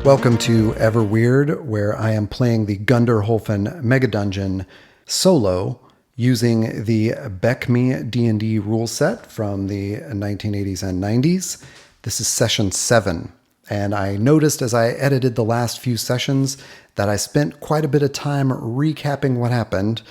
Welcome to Everweird, where I am playing the Gunderholfen Mega Dungeon solo using the Beck Me D&D rule set from the 1980s and 90s. This is session 7, and I noticed as I edited the last few sessions that I spent quite a bit of time recapping what happened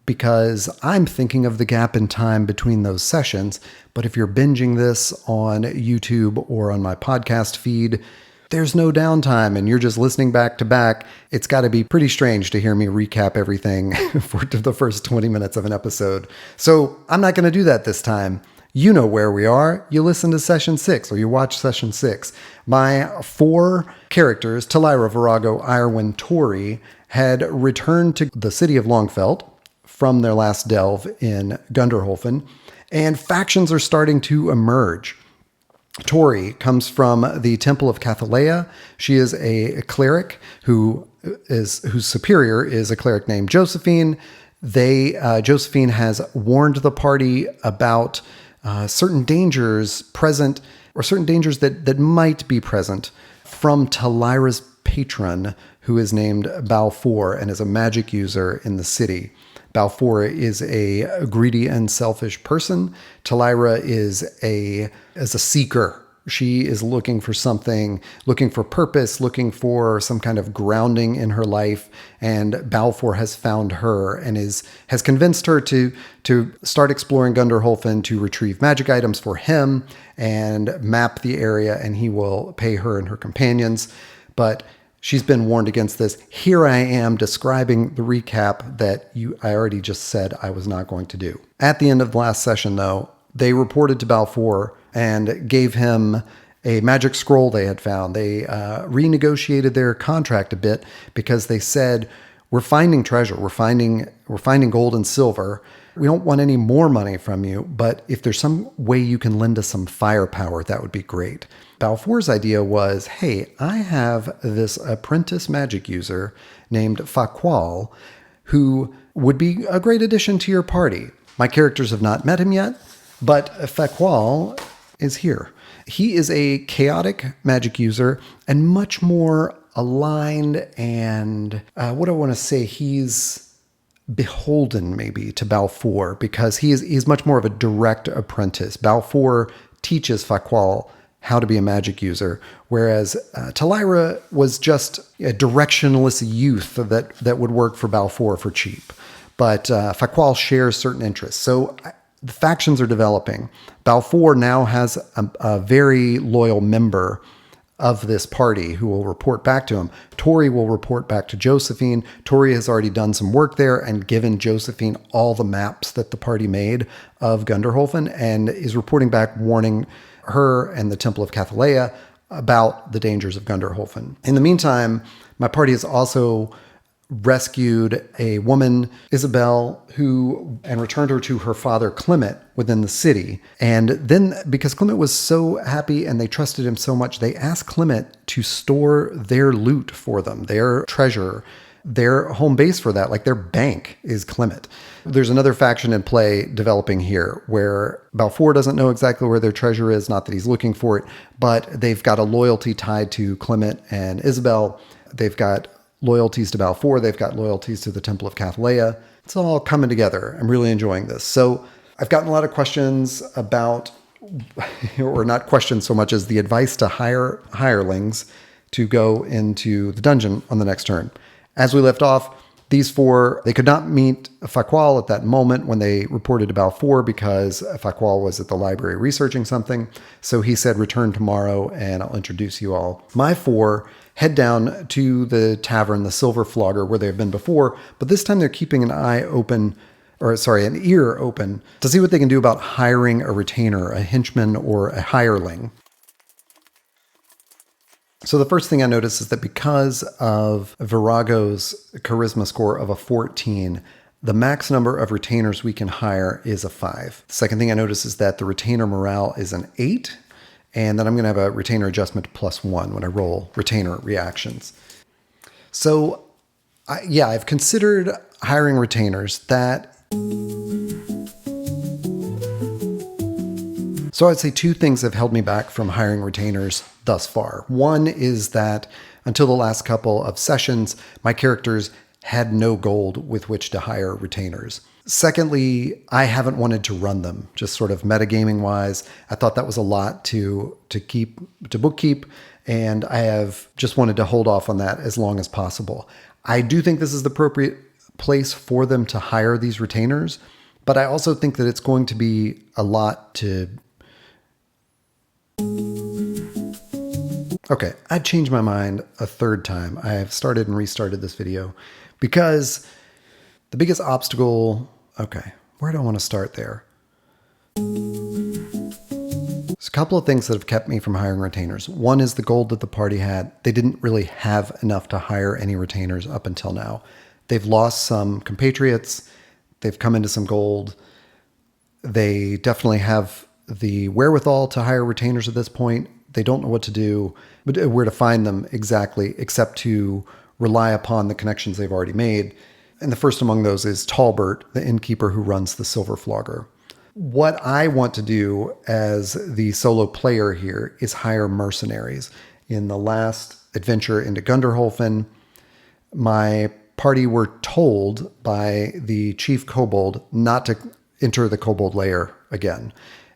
because I'm thinking of the gap in time between those sessions. But if you're binging this on YouTube or on my podcast feed, there's no downtime and you're just listening back to back. It's got to be pretty strange to hear me recap everything for the first 20 minutes of an episode. So I'm not going to do that this time. You know where we are. You listen to session 6 or you watch session 6. My 4 characters, Talira, Virago, Irwin, Tori, had returned to the city of Longfeld from their last delve in Gunderholfen, and factions are starting to emerge. Tori comes from the Temple of Cathalea. She is a cleric whose superior is a cleric named Josephine. Josephine has warned the party about certain dangers present, or certain dangers that might be present from Talira's patron, who is named Balfour and is a magic user in the city. Balfour is a greedy and selfish person. Talira is a seeker. She is looking for something, looking for purpose, looking for some kind of grounding in her life. And Balfour has found her and has convinced her to start exploring Gunderholfen, to retrieve magic items for him and map the area, and he will pay her and her companions. But she's been warned against this. Here I am describing the recap that I already just said I was not going to do. At the end of the last session, though, they reported to Balfour and gave him a magic scroll they had found. They renegotiated their contract a bit because they said, we're finding treasure. We're finding gold and silver. We don't want any more money from you, but if there's some way you can lend us some firepower, that would be great. Balfour's idea was, hey, I have this apprentice magic user named Faqual who would be a great addition to your party. My characters have not met him yet, but Faqual is here. He is a chaotic magic user and much more aligned and, he's beholden maybe to Balfour because he's much more of a direct apprentice. Balfour teaches Faqual how to be a magic user, whereas Talira was just a directionless youth that would work for Balfour for cheap. But Faqual shares certain interests. So the factions are developing. Balfour now has a very loyal member of this party who will report back to him. Tori will report back to Josephine. Tori has already done some work there and given Josephine all the maps that the party made of Gunderholfen and is reporting back, warning her and the Temple of Cathalea about the dangers of Gunderholfen. In the meantime, my party has also rescued a woman, Isabel, and returned her to her father, Clement, within the city. And then, because Clement was so happy and they trusted him so much, they asked Clement to store their loot for them, their treasure, their home base for that, like their bank is Clement. There's another faction in play developing here where Balfour doesn't know exactly where their treasure is, not that he's looking for it, but they've got a loyalty tied to Clement and Isabel. They've got loyalties to Balfour. They've got loyalties to the Temple of Cathalea. It's all coming together. I'm really enjoying this. So I've gotten a lot of questions about, or not questions so much as the advice to hire hirelings to go into the dungeon on the next turn. As we left off, these 4, they could not meet Faqual at that moment when they reported to Balfour because Faqual was at the library researching something. So he said, return tomorrow and I'll introduce you all. My 4 head down to the tavern, the Silver Flogger, where they've been before, but this time they're keeping an ear open to see what they can do about hiring a retainer, a henchman, or a hireling. So the first thing I noticed is that because of Virago's charisma score of a 14, the max number of retainers we can hire is a 5. The second thing I noticed is that the retainer morale is an 8, and then I'm going to have a retainer adjustment +1 when I roll retainer reactions. So, I've considered hiring retainers that... So I'd say two things have held me back from hiring retainers thus far. One is that until the last couple of sessions, my characters had no gold with which to hire retainers. Secondly, I haven't wanted to run them, just sort of metagaming wise. I thought that was a lot to bookkeep, and I have just wanted to hold off on that as long as possible. I do think this is the appropriate place for them to hire these retainers, but I also think that it's going to be a lot to... Okay, I've changed my mind a third time. I have started and restarted this video because the biggest obstacle... Okay, where do I want to start there? There's a couple of things that have kept me from hiring retainers. One is the gold that the party had. They didn't really have enough to hire any retainers up until now. They've lost some compatriots. They've come into some gold. They definitely have the wherewithal to hire retainers at this point. They don't know what to do, but where to find them exactly, except to rely upon the connections they've already made. And the first among those is Talbert, the innkeeper who runs the Silver Flogger. What I want to do as the solo player here is hire mercenaries. In the last adventure into Gunderholfen, my party were told by the chief kobold not to enter the kobold lair again.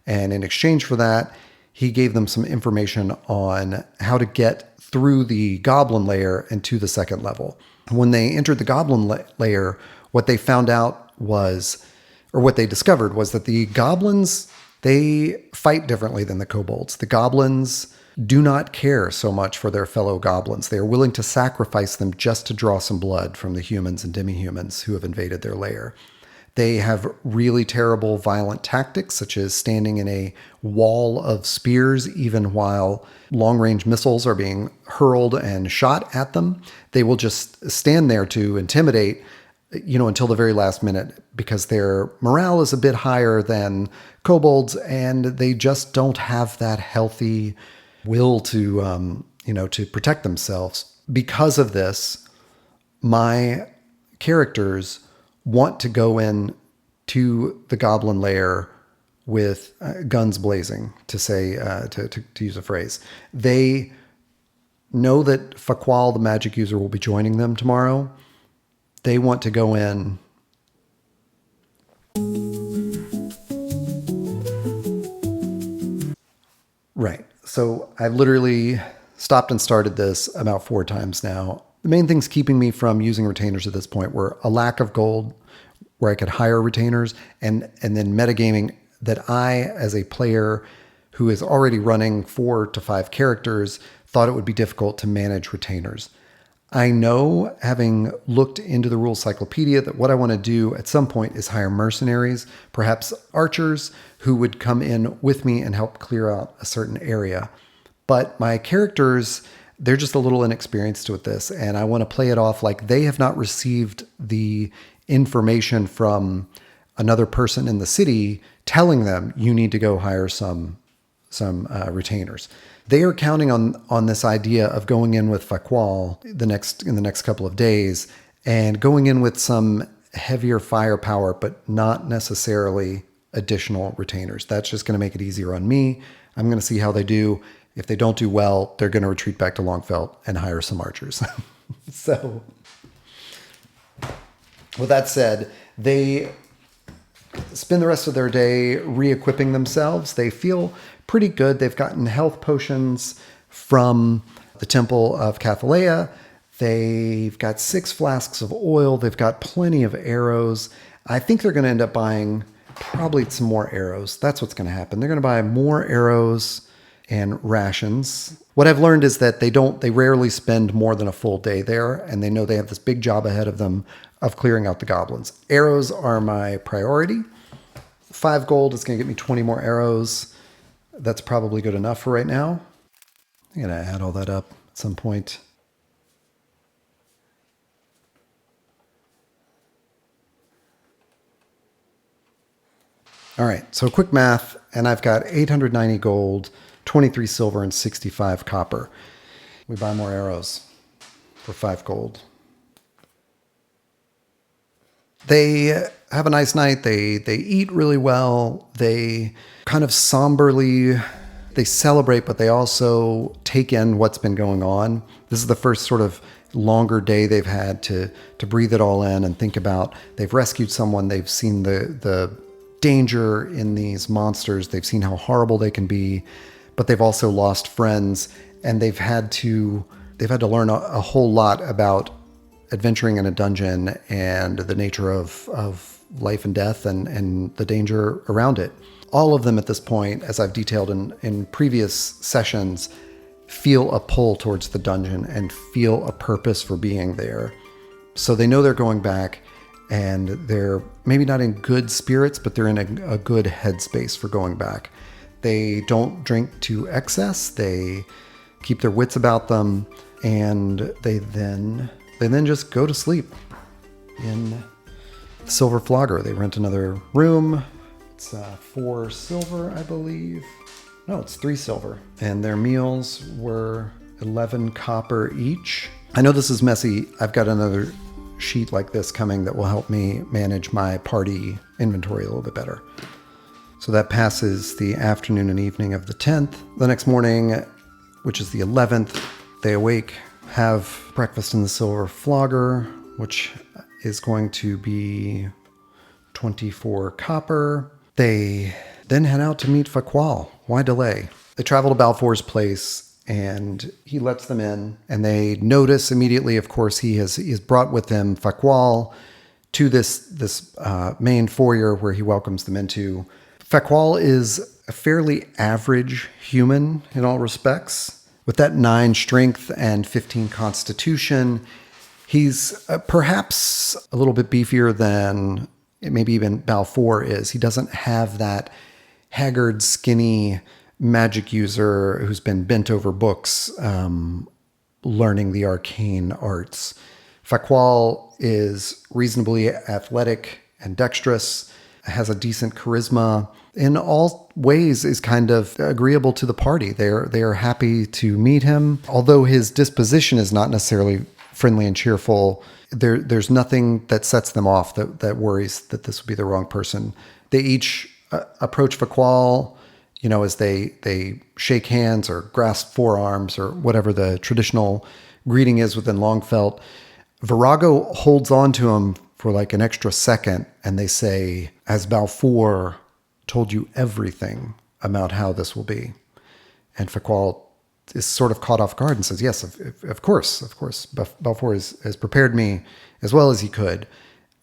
And in exchange for that, he gave them some information on how to get through the goblin lair and to the second level. When they entered the goblin lair, what they found out was, or what they discovered was that the goblins, they fight differently than the kobolds. The goblins do not care so much for their fellow goblins. They are willing to sacrifice them just to draw some blood from the humans and demi-humans who have invaded their lair. They have really terrible violent tactics, such as standing in a wall of spears, even while long-range missiles are being hurled and shot at them. They will just stand there to intimidate, until the very last minute, because their morale is a bit higher than kobolds, and they just don't have that healthy will to, to protect themselves. Because of this, my characters want to go in to the goblin lair with guns blazing, to say, to use a phrase. They know that Faqual, the magic user, will be joining them tomorrow. They want to go in right. So I've literally stopped and started this about 4 times now. The main things keeping me from using retainers at this point were a lack of gold where I could hire retainers, and then metagaming that I, as a player who is already running 4 to 5 characters, thought it would be difficult to manage retainers. I know, having looked into the rules cyclopedia, that what I want to do at some point is hire mercenaries, perhaps archers, who would come in with me and help clear out a certain area. But my characters, they're just a little inexperienced with this, and I want to play it off like they have not received the information from another person in the city telling them you need to go hire some retainers. They are counting on this idea of going in with Faqual in the next couple of days, and going in with some heavier firepower, but not necessarily additional retainers. That's just going to make it easier on me. I'm going to see how they do. If they don't do well, they're going to retreat back to Longfelt and hire some archers. So, with that said, they spend the rest of their day re-equipping themselves. They feel pretty good. They've gotten health potions from the Temple of Cathalea. They've got 6 flasks of oil. They've got plenty of arrows. I think they're going to end up buying probably some more arrows. That's what's going to happen. They're going to buy more arrows and rations. What I've learned is that they rarely spend more than a full day there, and they know they have this big job ahead of them of clearing out the goblins. Arrows are my priority. 5 gold is going to get me 20 more arrows. That's probably good enough for right now. I'm going to add all that up at some point. All right, so quick math, and I've got 890 gold, 23 silver, and 65 copper. We buy more arrows for 5 gold. They have a nice night. They eat really well. They kind of somberly, they celebrate, but they also take in what's been going on. This is the first sort of longer day they've had to breathe it all in and think about. They've rescued someone. They've seen the danger in these monsters. They've seen how horrible they can be, but they've also lost friends, and they've had to learn a whole lot about adventuring in a dungeon and the nature of life and death and the danger around it. All of them at this point, as I've detailed in previous sessions, feel a pull towards the dungeon and feel a purpose for being there. So they know they're going back, and they're maybe not in good spirits, but they're in a good headspace for going back. They don't drink to excess. They keep their wits about them, and they then just go to sleep in the Silver Flogger. They rent another room. It's 4 silver, I believe. No, it's 3 silver. And their meals were 11 copper each. I know this is messy. I've got another sheet like this coming that will help me manage my party inventory a little bit better. So that passes the afternoon and evening of the 10th. The next morning, which is the 11th, they awake, have breakfast in the Silver Flogger, which is going to be 24 copper. They then head out to meet Faqual. Why delay? They travel to Balfour's place, and he lets them in, and they notice immediately, of course, he has brought with him Faqual to this main foyer where he welcomes them into. Faqual is a fairly average human in all respects. With that 9 strength and 15 constitution, he's perhaps a little bit beefier than maybe even Balfour is. He doesn't have that haggard, skinny magic user who's been bent over books learning the arcane arts. Faqual is reasonably athletic and dexterous, has a decent charisma, in all ways is kind of agreeable to the party. They are happy to meet him. Although his disposition is not necessarily friendly and cheerful, there's nothing that sets them off that worries that this would be the wrong person. They each approach Faqual, as they shake hands or grasp forearms or whatever the traditional greeting is within Longfelt. Virago holds on to him for like an extra second, and they say, "As Balfour told you everything about how this will be." And Faqual is sort of caught off guard and says, "Yes, of course. Balfour has prepared me as well as he could."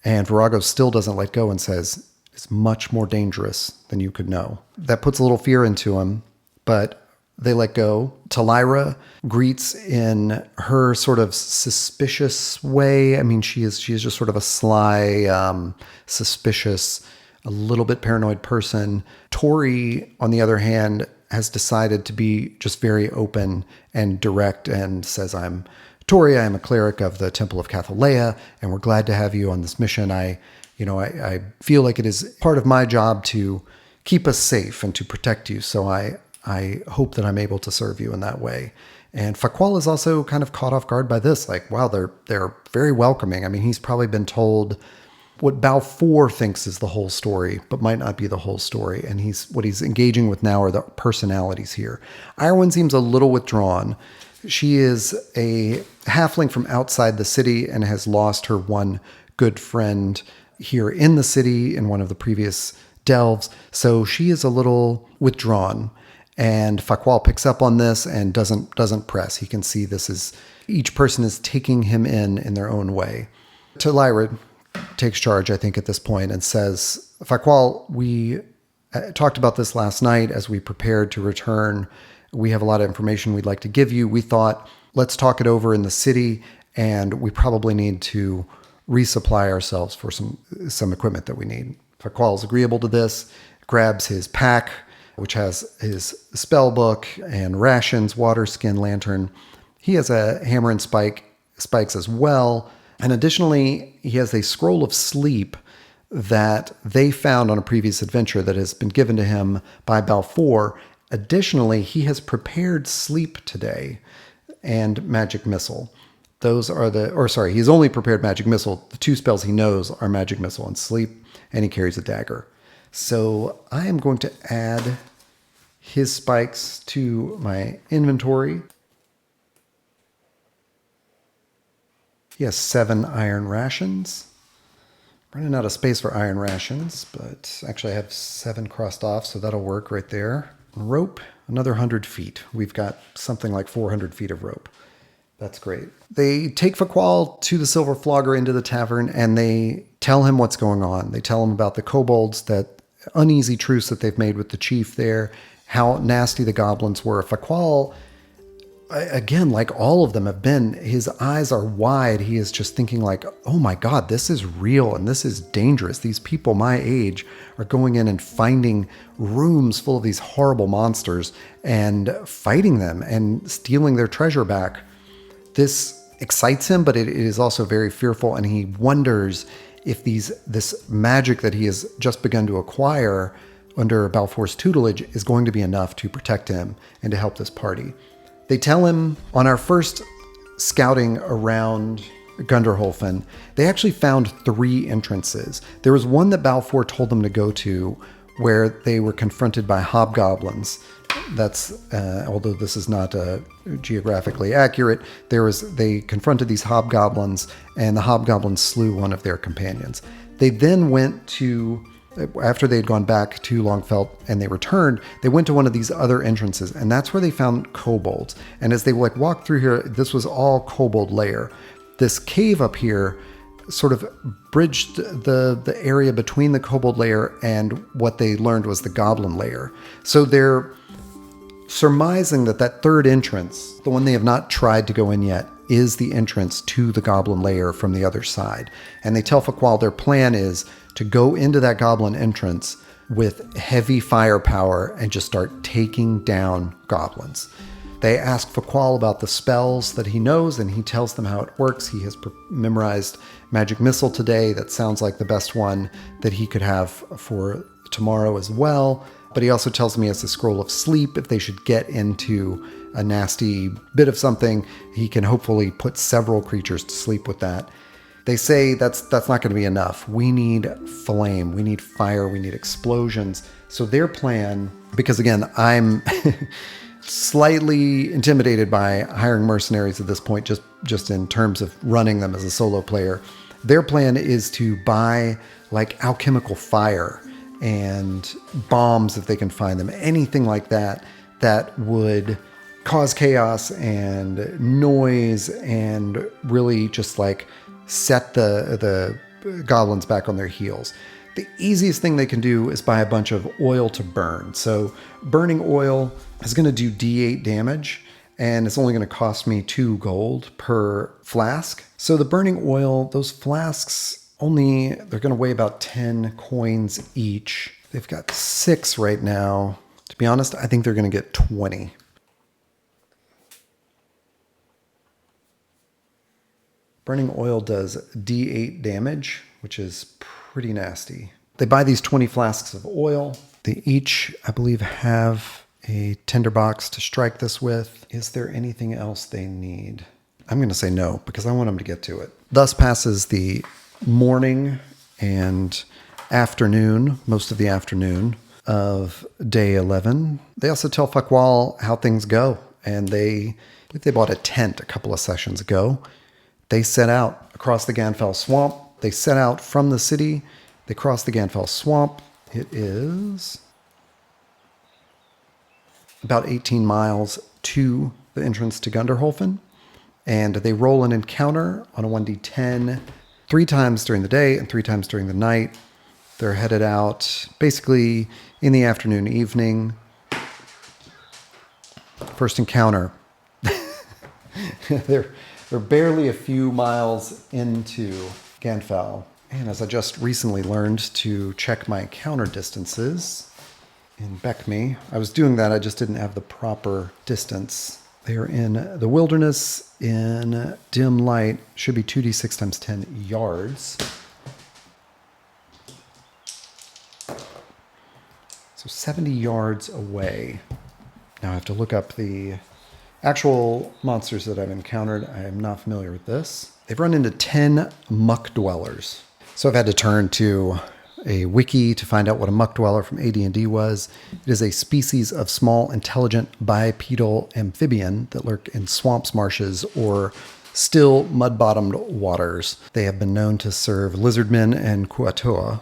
And Virago still doesn't let go and says, "It's much more dangerous than you could know." That puts a little fear into him, but they let go. Talira greets in her sort of suspicious way. I mean, she is just sort of a sly, suspicious, a little bit paranoid person. Tori, on the other hand, has decided to be just very open and direct and says, "I'm Tori, I am a cleric of the Temple of Cathalea, and we're glad to have you on this mission. I feel like it is part of my job to keep us safe and to protect you, so I hope that I'm able to serve you in that way." And Faqual is also kind of caught off guard by this. Like, wow, they're very welcoming. I mean, he's probably been told what Balfour thinks is the whole story, but might not be the whole story. And what he's engaging with now are the personalities here. Irwin seems a little withdrawn. She is a halfling from outside the city and has lost her one good friend here in the city in one of the previous delves. So she is a little withdrawn. And Faqual picks up on this and doesn't press. He can see each person is taking him in their own way. Talira takes charge, I think, at this point and says, "Faqual, we talked about this last night as we prepared to return. We have a lot of information we'd like to give you. We thought, let's talk it over in the city, and we probably need to resupply ourselves for some equipment that we need." Faqual is agreeable to this, grabs his pack, which has his spell book and rations, water, skin, lantern. He has a hammer and spikes as well. And additionally, he has a scroll of sleep that they found on a previous adventure that has been given to him by Balfour. Additionally, he has prepared sleep today and magic missile. Those are he's only prepared magic missile. The 2 spells he knows are magic missile and sleep, and he carries a dagger. So I am going to add his spikes to my inventory. He has 7 iron rations. Running out of space for iron rations, but actually I have 7 crossed off, so that'll work right there. Rope, another 100 feet. We've got something like 400 feet of rope. That's great. They take Faqual to the Silver Flogger into the tavern, and they tell him what's going on. They tell him about the kobolds, that uneasy truce that they've made with the chief there, how nasty the goblins were. Faqual, again, like all of them have been, his eyes are wide. He is just thinking like, oh my God, this is real and this is dangerous. These people my age are going in and finding rooms full of these horrible monsters and fighting them and stealing their treasure back. This excites him, but it is also very fearful, and he wonders if this magic that he has just begun to acquire under Balfour's tutelage is going to be enough to protect him and to help this party. They tell him on our first scouting around Gunderholfen, they actually found 3 entrances. There was one that Balfour told them to go to where they were confronted by hobgoblins. That's, although this is not geographically accurate, they confronted these hobgoblins, and the hobgoblins slew one of their companions. They then went to, after they had gone back to Longfelt and they returned, they went to one of these other entrances, and that's where they found kobolds. And as they walked through here, this was all kobold lair. This cave up here sort of bridged the area between the kobold lair and what they learned was the goblin lair. So they're surmising that 3rd entrance, the one they have not tried to go in yet, is the entrance to the goblin lair from the other side. And they tell Faqual their plan is to go into that goblin entrance with heavy firepower and just start taking down goblins. They ask Faqual about the spells that he knows, and he tells them how it works. He has memorized Magic Missile today. That sounds like the best one that he could have for tomorrow as well. But he also tells me he has the Scroll of Sleep. If they should get into a nasty bit of something, he can hopefully put several creatures to sleep with that. They say that's not going to be enough. We need flame, we need fire, we need explosions. So their plan, because again, I'm slightly intimidated by hiring mercenaries at this point, just in terms of running them as a solo player. Their plan is to buy alchemical fire and bombs if they can find them, anything like that would cause chaos and noise and really just set the goblins back on their heels. The easiest thing they can do is buy a bunch of oil to burn. So burning oil is going to do D8 damage, and it's only going to cost me 2 gold per flask. So the burning oil, those flasks they're going to weigh about 10 coins each. They've got 6 right now. To be honest, I think they're going to get 20. Burning oil does D8 damage, which is pretty nasty. They buy these 20 flasks of oil. They each, I believe, have a tinderbox to strike this with. Is there anything else they need? I'm going to say no, because I want them to get to it. Thus passes the morning and afternoon, most of the afternoon of day 11. They also tell Faqual how things go, and they bought a tent a couple of sessions ago. They set out across the Ganfell Swamp. They set out from the city. They cross the Ganfell Swamp. It is about 18 miles to the entrance to Gunderholfen. And they roll an encounter on a 1d10 3 times during the day and 3 times during the night. They're headed out basically in the afternoon, evening. First encounter. They're barely a few miles into Ganfell. And as I just recently learned to check my encounter distances in Beckme, I was doing that, I just didn't have the proper distance. They are in the wilderness in dim light, should be 2d6 times 10 yards. So 70 yards away. Now I have to look up the Actual monsters that I've encountered, I am not familiar with this. They've run into 10 muck dwellers. So I've had to turn to a wiki to find out what a muck dweller from AD&D was. It is a species of small, intelligent, bipedal amphibian that lurk in swamps, marshes, or still mud-bottomed waters. They have been known to serve lizardmen and kuatoa.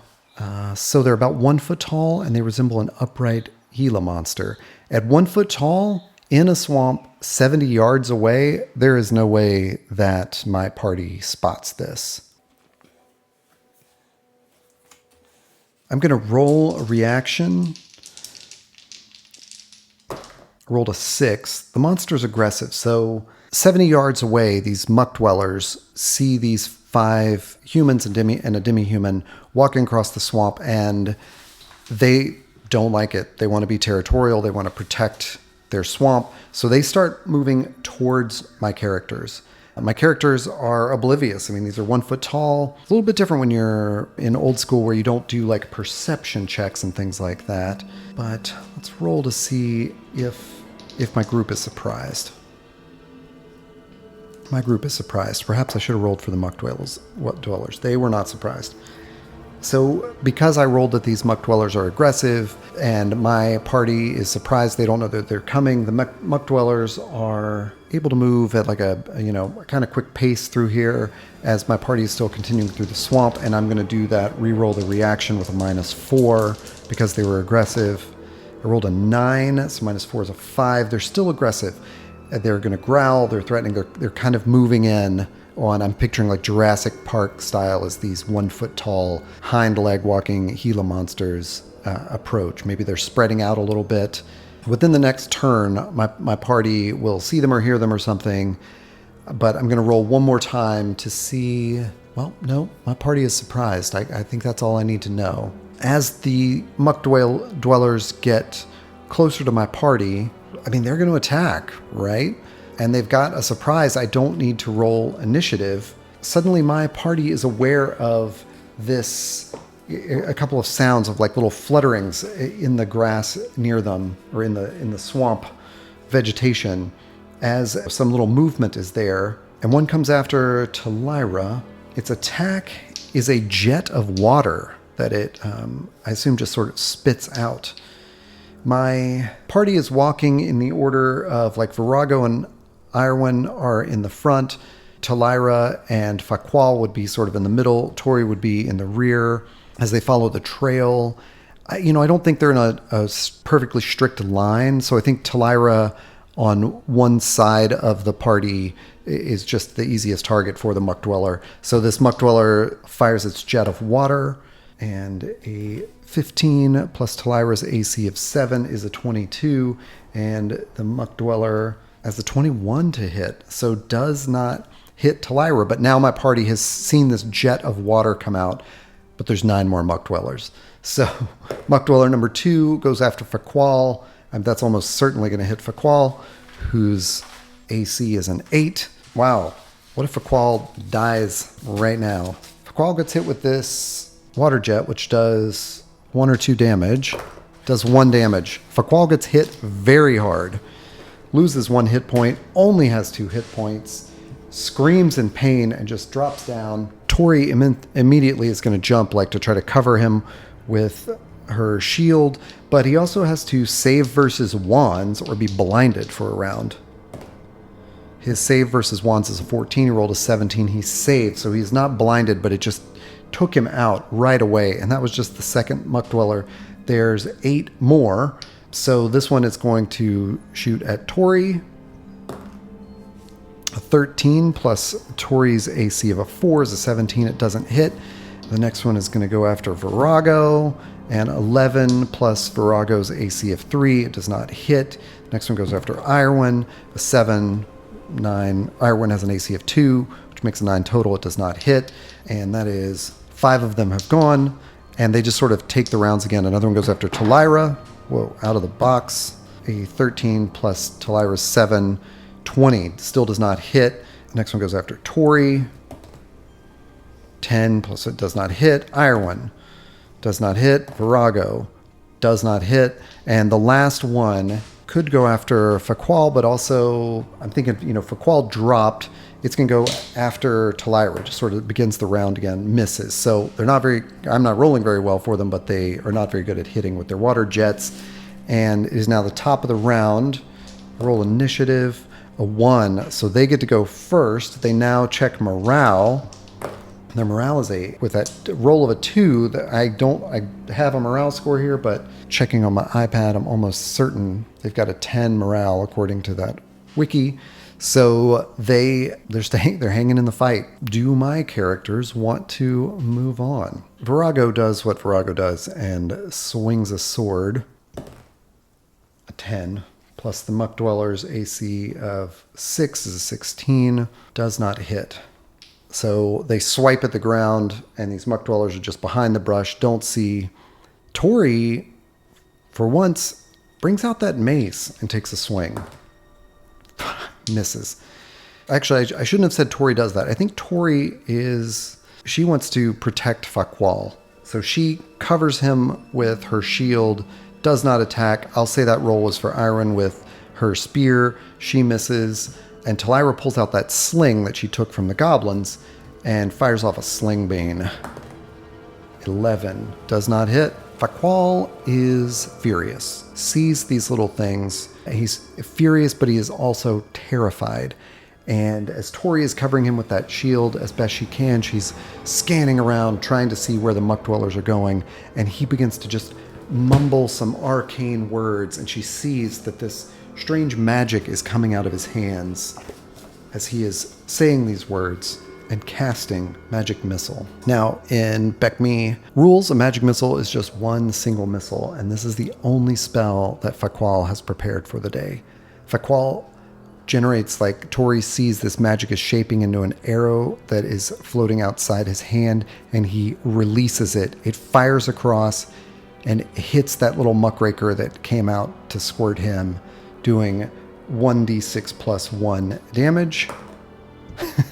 So they're about 1 foot tall, and they resemble an upright Gila monster. At 1 foot tall, in a swamp, 70 yards away, there is no way that my party spots this. I'm going to roll a reaction. I rolled a 6. The monster's aggressive, so 70 yards away, these muck dwellers see these 5 humans and a demi-human walking across the swamp, and they don't like it. They want to be territorial. They want to protect their swamp. So they start moving towards my characters. My characters are oblivious. I mean, these are 1 foot tall. It's a little bit different when you're in old school where you don't do like perception checks and things like that. But let's roll to see if my group is surprised. My group is surprised. Perhaps I should have rolled for the muck dwellers. They were not surprised. So because I rolled that these muck dwellers are aggressive and my party is surprised, they don't know that they're coming, the muck dwellers are able to move at like a kind of quick pace through here as my party is still continuing through the swamp, and I'm going to do that, re-roll the reaction with a -4 because they were aggressive. I rolled a 9, so -4 is a 5. They're still aggressive. They're going to growl, they're threatening, they're kind of moving in on, I'm picturing like Jurassic Park style as these 1 foot tall hind leg walking Gila monsters approach. Maybe they're spreading out a little bit. Within the next turn, my party will see them or hear them or something, but I'm going to roll one more time to see. Well, no, my party is surprised. I think that's all I need to know. As the muck dwellers get closer to my party, I mean, they're going to attack, right? And they've got a surprise. I don't need to roll initiative. Suddenly my party is aware of this, a couple of sounds of like little flutterings in the grass near them, or in the swamp vegetation, as some little movement is there. And one comes after Talira. Its attack is a jet of water that it, I assume, just sort of spits out. My party is walking in the order of like Virago and Irwin are in the front. Talira and Fakwal would be sort of in the middle. Tori would be in the rear as they follow the trail. I don't think they're in a perfectly strict line. So I think Talira on one side of the party is just the easiest target for the muck dweller. So this muck dweller fires its jet of water, and a 15 plus Talira's AC of 7 is a 22, and the muck dweller has a 21 to hit, so does not hit Talira. But now my party has seen this jet of water come out, but there's 9 more muck dwellers. So muck dweller number 2 goes after Fakwal, and that's almost certainly going to hit Fakwal, whose AC is an 8. Wow, what if Fakwal dies right now? Fakwal gets hit with this water jet, which does 1 or 2 damage. Does 1 damage. Fakwal gets hit very hard, loses 1 hit point, only has 2 hit points, screams in pain, and just drops down. Tori immediately is going to jump, like to try to cover him with her shield, but he also has to save versus wands or be blinded for a round. His save versus wands is a 14. He rolled a 17. He saved, so he's not blinded, but it just took him out right away. And that was just the second muck dweller. There's 8 more. So this one is going to shoot at Tori. A 13 plus Tori's AC of a 4 is a 17. It doesn't hit. The next one is going to go after Virago. And 11 plus Virago's AC of 3. It does not hit. The next one goes after Irwin. A 7, 9. Irwin has an AC of 2, which makes a 9 total. It does not hit. And that is 5 of them have gone. And they just sort of take the rounds again. Another one goes after Talira. Whoa, out of the box. A 13 plus Talira's 7, 20. Still does not hit. The next one goes after Tori. 10 plus it does not hit. Irwin does not hit. Virago does not hit. And the last one Could go after Faqual, but also I'm thinking, Faqual dropped. It's going to go after Talira, just sort of begins the round again, misses. So I'm not rolling very well for them, but they are not very good at hitting with their water jets. And it is now the top of the round. Roll initiative, a 1. So they get to go first. They now check morale. Their morale is with that roll of a 2. I have a morale score here, but checking on my iPad, I'm almost certain they've got a 10 morale according to that wiki. So they're hanging in the fight. Do my characters want to move on? Virago does what Virago does and swings a sword. A 10 plus the Muck Dweller's AC of 6 is a 16. Does not hit. So they swipe at the ground, and these Muck Dwellers are just behind the brush, don't see. Tori, for once, brings out that mace and takes a swing. Misses. Actually, I shouldn't have said Tori does that. I think Tori she wants to protect Faqual. So she covers him with her shield, does not attack. I'll say that roll was for Iron with her spear. She misses. And Talira pulls out that sling that she took from the goblins and fires off a sling bane. 11. Does not hit. Faqual is furious. Sees these little things. He's furious, but he is also terrified. And as Tori is covering him with that shield as best she can, she's scanning around, trying to see where the Muck Dwellers are going. And he begins to just mumble some arcane words, and she sees that this strange magic is coming out of his hands as he is saying these words and casting magic missile. Now, in Bekmi rules, a magic missile is just one single missile, and this is the only spell that Faqual has prepared for the day. Faqual generates, Tori sees this magic is shaping into an arrow that is floating outside his hand, and he releases it. It fires across and hits that little muckraker that came out to squirt him, doing 1d6 plus 1 damage.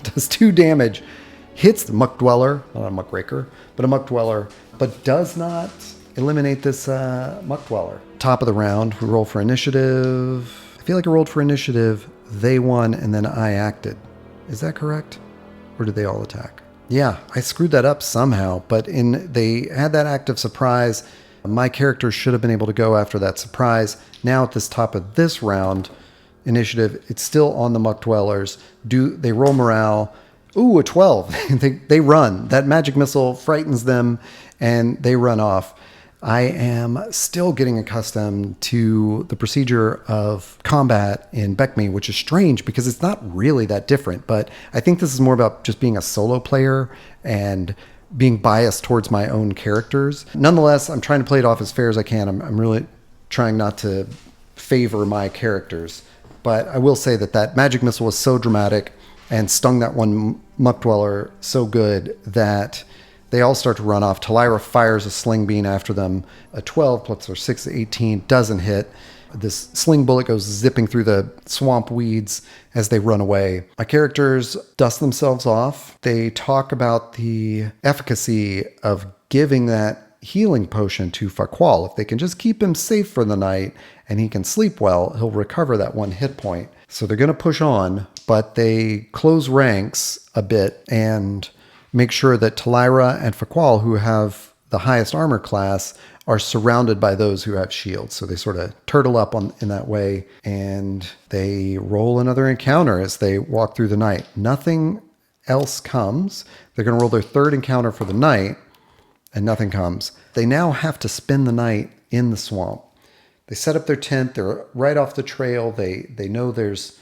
Does 2 damage. Hits the Muck Dweller, not a muckraker, but a Muck Dweller, but does not eliminate this Muck Dweller. Top of the round, we roll for initiative. I feel like I rolled for initiative. They won, and then I acted. Is that correct? Or did they all attack? Yeah, I screwed that up somehow, but they had that act of surprise. My character should have been able to go after that surprise. Now at this top of this round, initiative, it's still on the Muck Dwellers. They roll morale? Ooh, a 12. They run. That magic missile frightens them, and they run off. I am still getting accustomed to the procedure of combat in Bekmi, which is strange because it's not really that different. But I think this is more about just being a solo player and being biased towards my own characters. Nonetheless, I'm trying to play it off as fair as I can. I'm really trying not to favor my characters. But I will say that magic missile was so dramatic and stung that one Muck Dweller so good that they all start to run off. Talira fires a sling bean after them. A 12 plus their 6 to 18 doesn't hit. This sling bullet goes zipping through the swamp weeds as they run away. My characters dust themselves off. They talk about the efficacy of giving that healing potion to Faqual. If they can just keep him safe for the night and he can sleep well, he'll recover that 1 hit point. So they're going to push on, but they close ranks a bit and make sure that Talira and Faqual, who have the highest armor class, are surrounded by those who have shields. So they sort of turtle up in that way, and they roll another encounter as they walk through the night. Nothing else comes. They're going to roll their 3rd encounter for the night, and nothing comes. They now have to spend the night in the swamp. They set up their tent. They're right off the trail. They know there's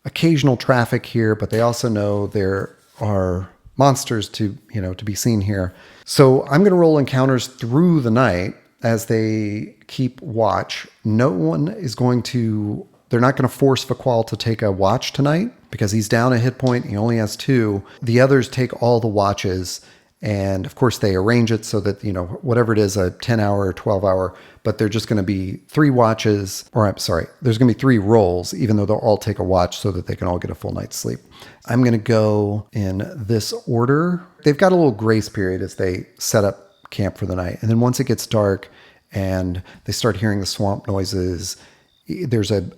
occasional traffic here, but they also know there are monsters to be seen here. So I'm going to roll encounters through the night as they keep watch. No one is they're not going to force Faqual to take a watch tonight because he's down a hit point. He only has 2. The others take all the watches. And of course they arrange it so that, whatever it is, a 10-hour or 12-hour, but they're just going to be 3 watches, there's going to be 3 rolls, even though they'll all take a watch so that they can all get a full night's sleep. I'm going to go in this order. They've got a little grace period as they set up camp for the night. And then once it gets dark and they start hearing the swamp noises there's a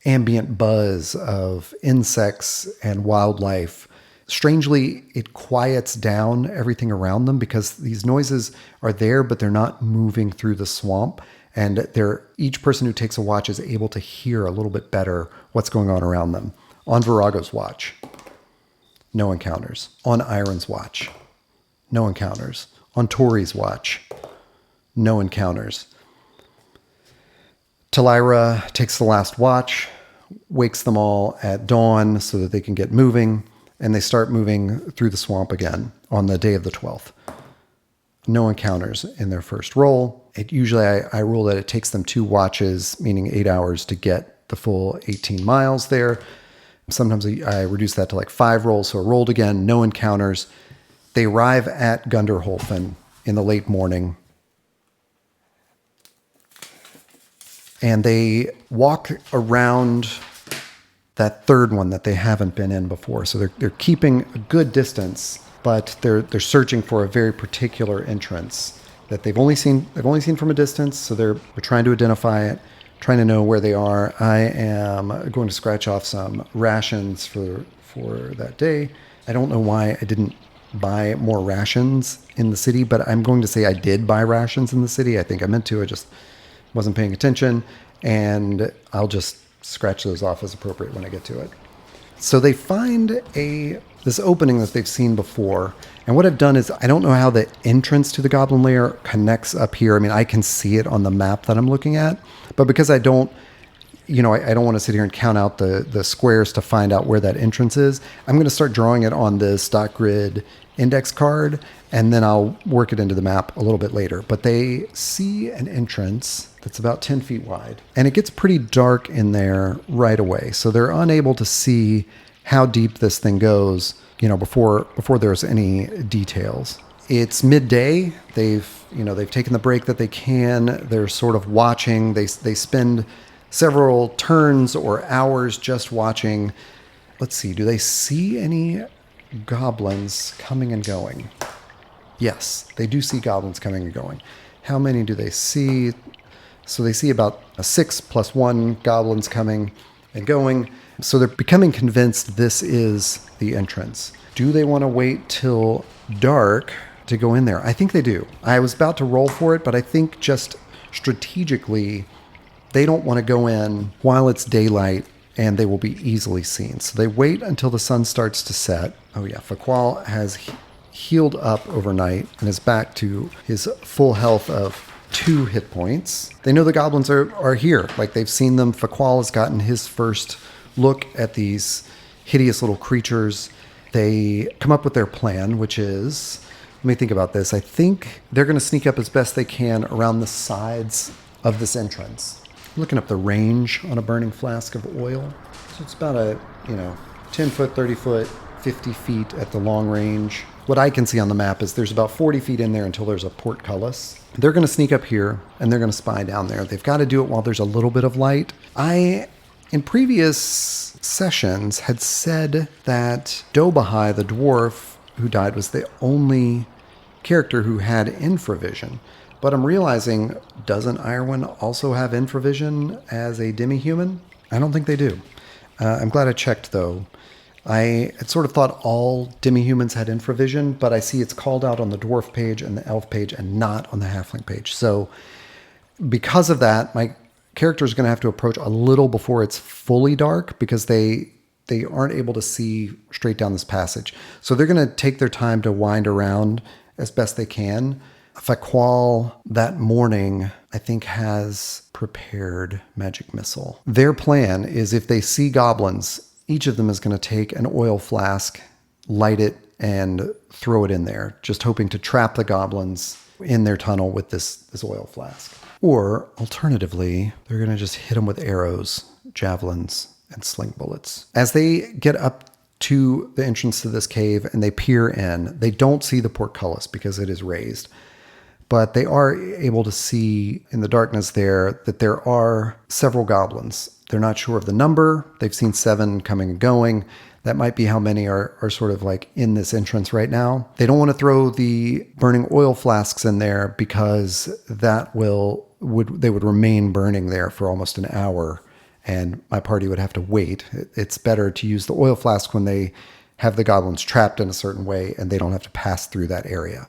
ambient buzz of insects and wildlife. Strangely, it quiets down everything around them because these noises are there, but they're not moving through the swamp. And each person who takes a watch is able to hear a little bit better what's going on around them. On Virago's watch, no encounters. On Iron's watch, no encounters. On Tori's watch, no encounters. Talira takes the last watch, wakes them all at dawn so that they can get moving, and they start moving through the swamp again on the day of the 12th. No encounters in their first roll. Usually I rule that it takes them 2 watches, meaning 8 hours, to get the full 18 miles there. Sometimes I reduce that to like 5 rolls, so I rolled again, no encounters. They arrive at Gunderholfen in the late morning, and they walk around that third one that they haven't been in before. So they're keeping a good distance, but they're searching for a very particular entrance that they've only seen from a distance. So they're trying to identify it, trying to know where they are. I am going to scratch off some rations for that day. I don't know why I didn't buy more rations in the city, but I'm going to say I did buy rations in the city. I think I meant to. I just wasn't paying attention, and I'll just scratch those off as appropriate when I get to it. So they find this opening that they've seen before, and what I've done is I don't know how the entrance to the goblin lair connects up here. I mean, I can see it on the map that I'm looking at, but because I don't want to sit here and count out the squares to find out where that entrance is, I'm going to start drawing it on the stock grid index card, and then I'll work it into the map a little bit later. But they see an entrance that's about 10 feet wide, and it gets pretty dark in there right away. So they're unable to see how deep this thing goes, before there's any details. It's midday. They've taken the break that they can. They're sort of watching. They spend several turns or hours just watching. Let's see, do they see any goblins coming and going? Yes, they do see goblins coming and going. How many do they see? So they see about 6 + 1 goblins coming and going. So they're becoming convinced this is the entrance. Do they want to wait till dark to go in there? I think they do. I was about to roll for it, but I think just strategically, they don't want to go in while it's daylight and they will be easily seen. So they wait until the sun starts to set. Oh yeah, Faqual has healed up overnight and is back to his full health of 2 hit points. They know the goblins are here. Like, they've seen them. Faqual has gotten his first look at these hideous little creatures. They come up with their plan, which is, let me think about this. I think they're going to sneak up as best they can around the sides of this entrance. Looking up the range on a burning flask of oil. So it's about a 10 foot, 30 foot, 50 feet at the long range. What I can see on the map is there's about 40 feet in there until there's a portcullis. They're going to sneak up here and they're going to spy down there. They've got to do it while there's a little bit of light. I, in previous sessions, had said that Dobahai, the dwarf who died, was the only character who had infravision. But I'm realizing, doesn't Irwin also have infravision as a demi-human? I don't think they do. I'm glad I checked, though. I had sort of thought all demi-humans had infravision, but I see it's called out on the dwarf page and the elf page and not on the halfling page. So because of that, my character is going to have to approach a little before it's fully dark because they aren't able to see straight down this passage. So they're going to take their time to wind around as best they can. Faqual that morning, I think, has prepared magic missile. Their plan is if they see goblins, each of them is going to take an oil flask, light it, and throw it in there, just hoping to trap the goblins in their tunnel with this oil flask. Or, alternatively, they're going to just hit them with arrows, javelins, and sling bullets. As they get up to the entrance to this cave and they peer in, they don't see the portcullis because it is raised. But they are able to see in the darkness there that there are several goblins. They're not sure of the number. They've seen 7 coming and going. That might be how many are sort of like in this entrance right now. They don't want to throw the burning oil flasks in there because that will they would remain burning there for almost an hour, and my party would have to wait. It's better to use the oil flask when they have the goblins trapped in a certain way and they don't have to pass through that area.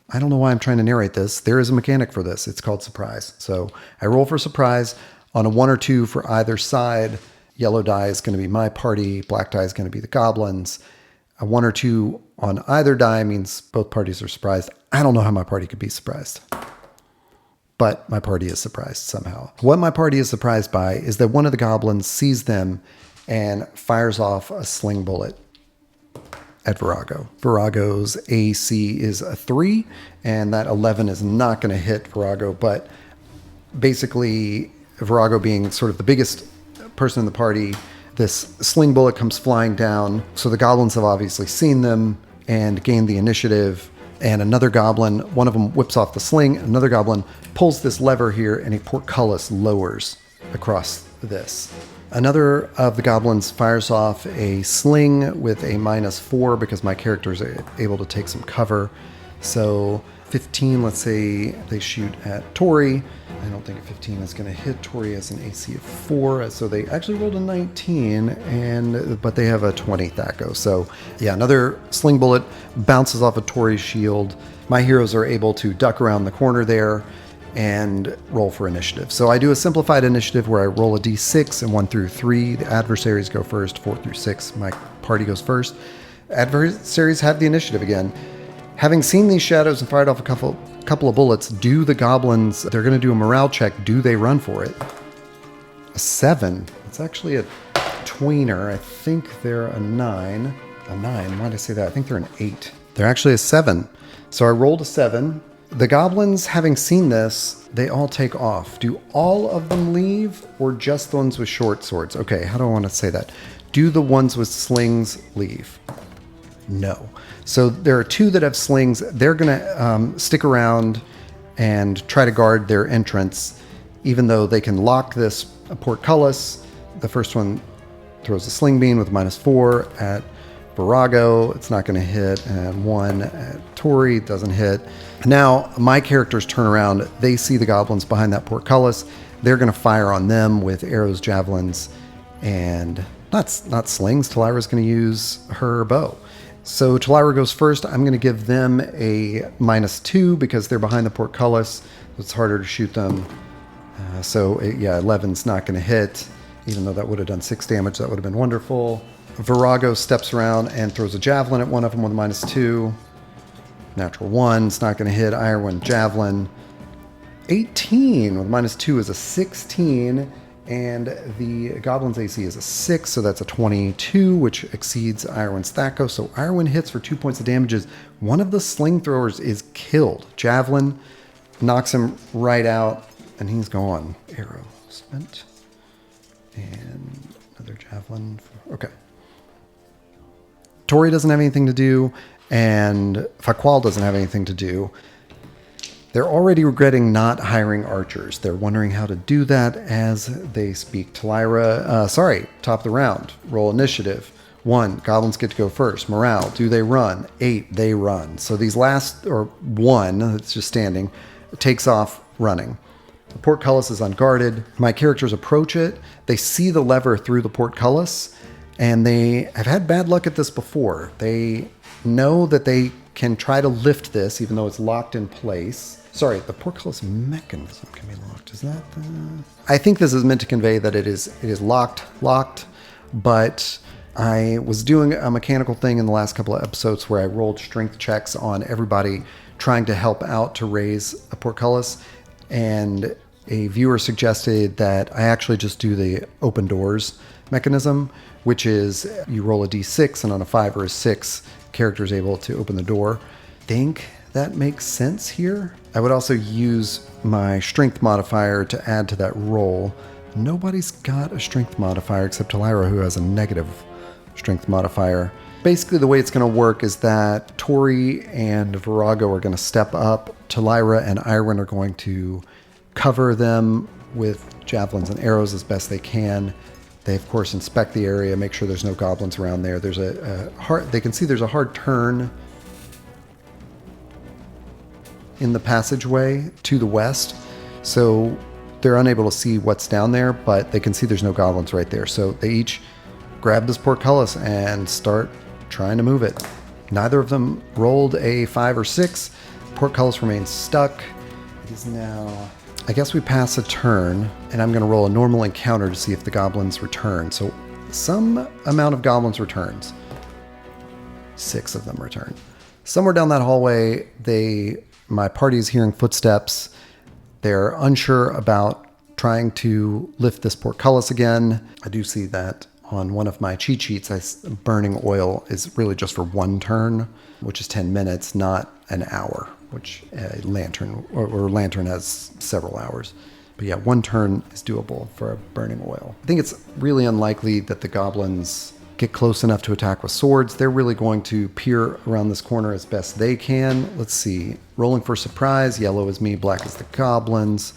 I don't know why I'm trying to narrate this. There is a mechanic for this. It's called surprise. So I roll for surprise on a 1 or 2 for either side. Yellow die is going to be my party. Black die is going to be the goblins. A 1 or 2 on either die means both parties are surprised. I don't know how my party could be surprised, but my party is surprised somehow. What my party is surprised by is that one of the goblins sees them and fires off a sling bullet at Virago. Virago's AC is a 3, and that 11 is not going to hit Virago, but basically Virago being sort of the biggest person in the party, this sling bullet comes flying down. So the goblins have obviously seen them and gained the initiative. And another goblin, one of them whips off the sling. Another goblin pulls this lever here, and a portcullis lowers across this. Another of the goblins fires off a sling with a -4 because my character is able to take some cover. So 15, let's say they shoot at Tori. I don't think a 15 is going to hit. Tori has an AC of 4, so they actually rolled a 19, but they have a 20 THAC0. So yeah, another sling bullet bounces off of Tori's shield. My heroes are able to duck around the corner there and roll for initiative. So I do a simplified initiative where I roll a d6 and 1 through 3. The adversaries go first, 4 through 6. My party goes first. Adversaries have the initiative again. Having seen these shadows and fired off a couple of bullets, do the goblins, they're going to do a morale check. Do they run for it? A 7. It's actually a tweener. I think they're a 9. A 9. Why did I say that? I think they're an 8. They're actually a 7. So I rolled a 7. The goblins, having seen this, they all take off. Do all of them leave or just the ones with short swords? Okay, how do I want to say that? Do the ones with slings leave? No. So there are 2 that have slings. They're going to stick around and try to guard their entrance, even though they can lock this portcullis. The first one throws a sling bean with -4 at Virago. It's not going to hit. And 1 at Tori doesn't hit. Now, my characters turn around. They see the goblins behind that portcullis. They're going to fire on them with arrows, javelins, and not slings. Talira's going to use her bow. So Talira goes first. I'm going to give them a -2 because they're behind the portcullis. It's harder to shoot them. So 11's not going to hit, even though that would have done 6 damage. That would have been wonderful. Virago steps around and throws a javelin at one of them with a -2. Natural 1. It's not going to hit. Irwin javelin. 18 with -2 is a 16. And the goblin's AC is a 6, so that's a 22, which exceeds Irwin's THAC0. So Irwin hits for 2 points of damages. One of the sling throwers is killed. Javelin knocks him right out, and he's gone. Arrow spent. And another javelin. Okay. Tori doesn't have anything to do, and Fakwal doesn't have anything to do. They're already regretting not hiring archers. They're wondering how to do that as they speak. Talira, top of the round. Roll initiative. 1, goblins get to go first. Morale, do they run? 8, they run. So these last, or 1, that's just standing, takes off running. The portcullis is unguarded. My characters approach it. They see the lever through the portcullis, and they have had bad luck at this before. They know that they can try to lift this, even though it's locked in place. Sorry, the portcullis mechanism can be locked. Is that the... I think this is meant to convey that it is locked, but I was doing a mechanical thing in the last couple of episodes where I rolled strength checks on everybody trying to help out to raise a portcullis, and a viewer suggested that I actually just do the open doors mechanism, which is you roll a d6, and on a 5 or a 6, character is able to open the door. Think that makes sense here. I would also use my strength modifier to add to that roll. Nobody's got a strength modifier except Talira, who has a negative strength modifier. Basically, the way it's going to work is that Tori and Virago are going to step up. Talira and Irwin are going to cover them with javelins and arrows as best they can. They, of course, inspect the area, make sure there's no goblins around there. There's they can see there's a hard turn in the passageway to the west. So they're unable to see what's down there, but they can see there's no goblins right there. So they each grab this portcullis and start trying to move it. Neither of them rolled a 5 or 6. Portcullis remains stuck. It is now... I guess we pass a turn, and I'm going to roll a normal encounter to see if the goblins return. So some amount of goblins returns. 6 of them return. Somewhere down that hallway, my party is hearing footsteps. They're unsure about trying to lift this portcullis again. I do see that on one of my cheat sheets, burning oil is really just for 1 turn, which is 10 minutes, not an hour, which a lantern or lantern has several hours. But yeah, 1 turn is doable for a burning oil. I think it's really unlikely that the goblins get close enough to attack with swords. They're really going to peer around this corner as best they can. Let's see. Rolling for surprise. Yellow is me, black is the goblins.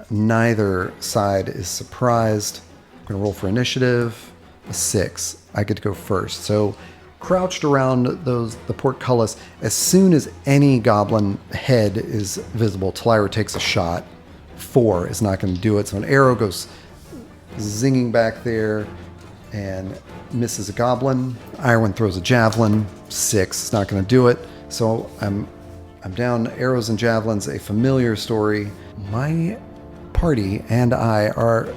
Neither side is surprised. I'm going to roll for initiative. A 6. I get to go first. So crouched around the portcullis, as soon as any goblin head is visible, Talira takes a shot. 4 is not going to do it. So an arrow goes zinging back there and misses a goblin. Irwin throws a javelin. 6 is not going to do it. So I'm down arrows and javelins, a familiar story. My party and I are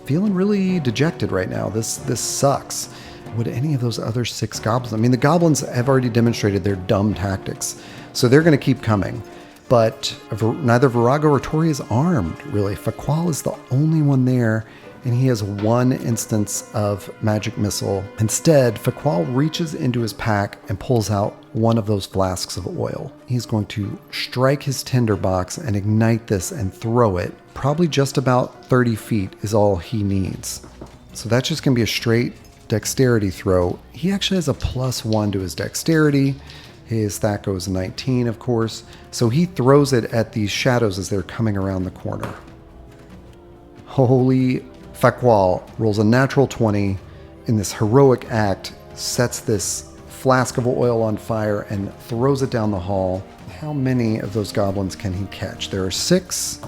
feeling really dejected right now. This sucks. Would any of those other 6 goblins... I mean, the goblins have already demonstrated their dumb tactics, so they're going to keep coming. But neither Virago or Tori is armed, really. Faqual is the only one there, and he has 1 instance of magic missile. Instead, Faqual reaches into his pack and pulls out one of those flasks of oil. He's going to strike his tinderbox and ignite this and throw it. Probably just about 30 feet is all he needs. So that's just going to be a straight dexterity throw. He actually has a +1 to his dexterity. His that goes 19, of course. So he throws it at these shadows as they're coming around the corner. Holy Faqual rolls a natural 20 in this heroic act, sets this flask of oil on fire and throws it down the hall. How many of those goblins can he catch? There are 6.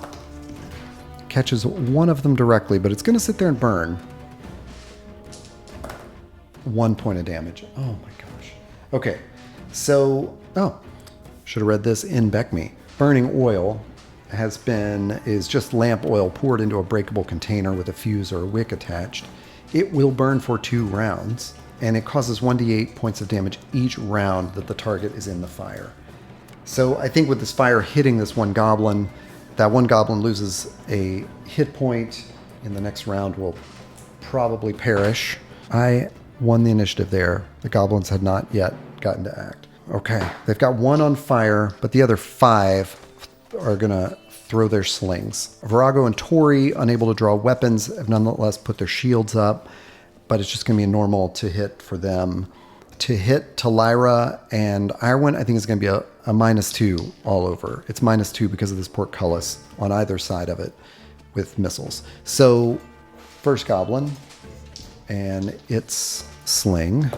Catches 1 of them directly, but it's going to sit there and burn. 1 point of damage. Oh my gosh. Okay, so, should have read this in Beckme. Burning oil is just lamp oil poured into a breakable container with a fuse or a wick attached. It will burn for 2 rounds, and it causes 1d8 points of damage each round that the target is in the fire. So I think with this fire hitting this one goblin, that one goblin loses a hit point. In the next round will probably perish. I won the initiative there. The goblins had not yet gotten to act. Okay, they've got 1 on fire, but the other 5 are going to throw their slings. Virago and Tori, unable to draw weapons, have nonetheless put their shields up, but it's just going to be a normal to hit for them. To hit Talira and Irwin, I think it's going to be a -2 all over. It's -2 because of this portcullis on either side of it with missiles. So, first goblin, and its sling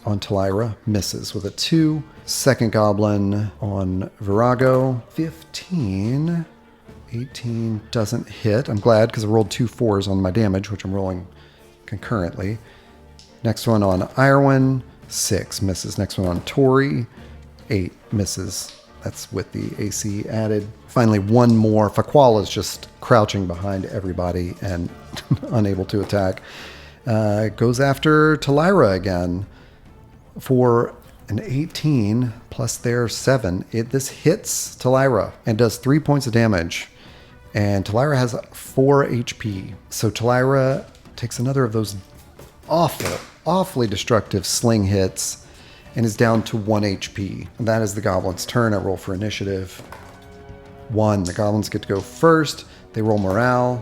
on Talira misses with a 2. Second goblin on Virago, 15. 18 doesn't hit. I'm glad because I rolled 2 4s on my damage, which I'm rolling concurrently. Next one on Irwin, 6 misses. Next one on Tori, 8 misses. That's with the AC added. Finally, 1 more. Faqual is just crouching behind everybody and unable to attack. Goes after Talira again for an 18 plus their 7. This hits Talira and does 3 points of damage. And Talira has 4 HP. So Talira takes another of those awfully destructive sling hits and is down to 1 HP. And that is the goblin's turn. I roll for initiative. 1. The goblins get to go first. They roll morale.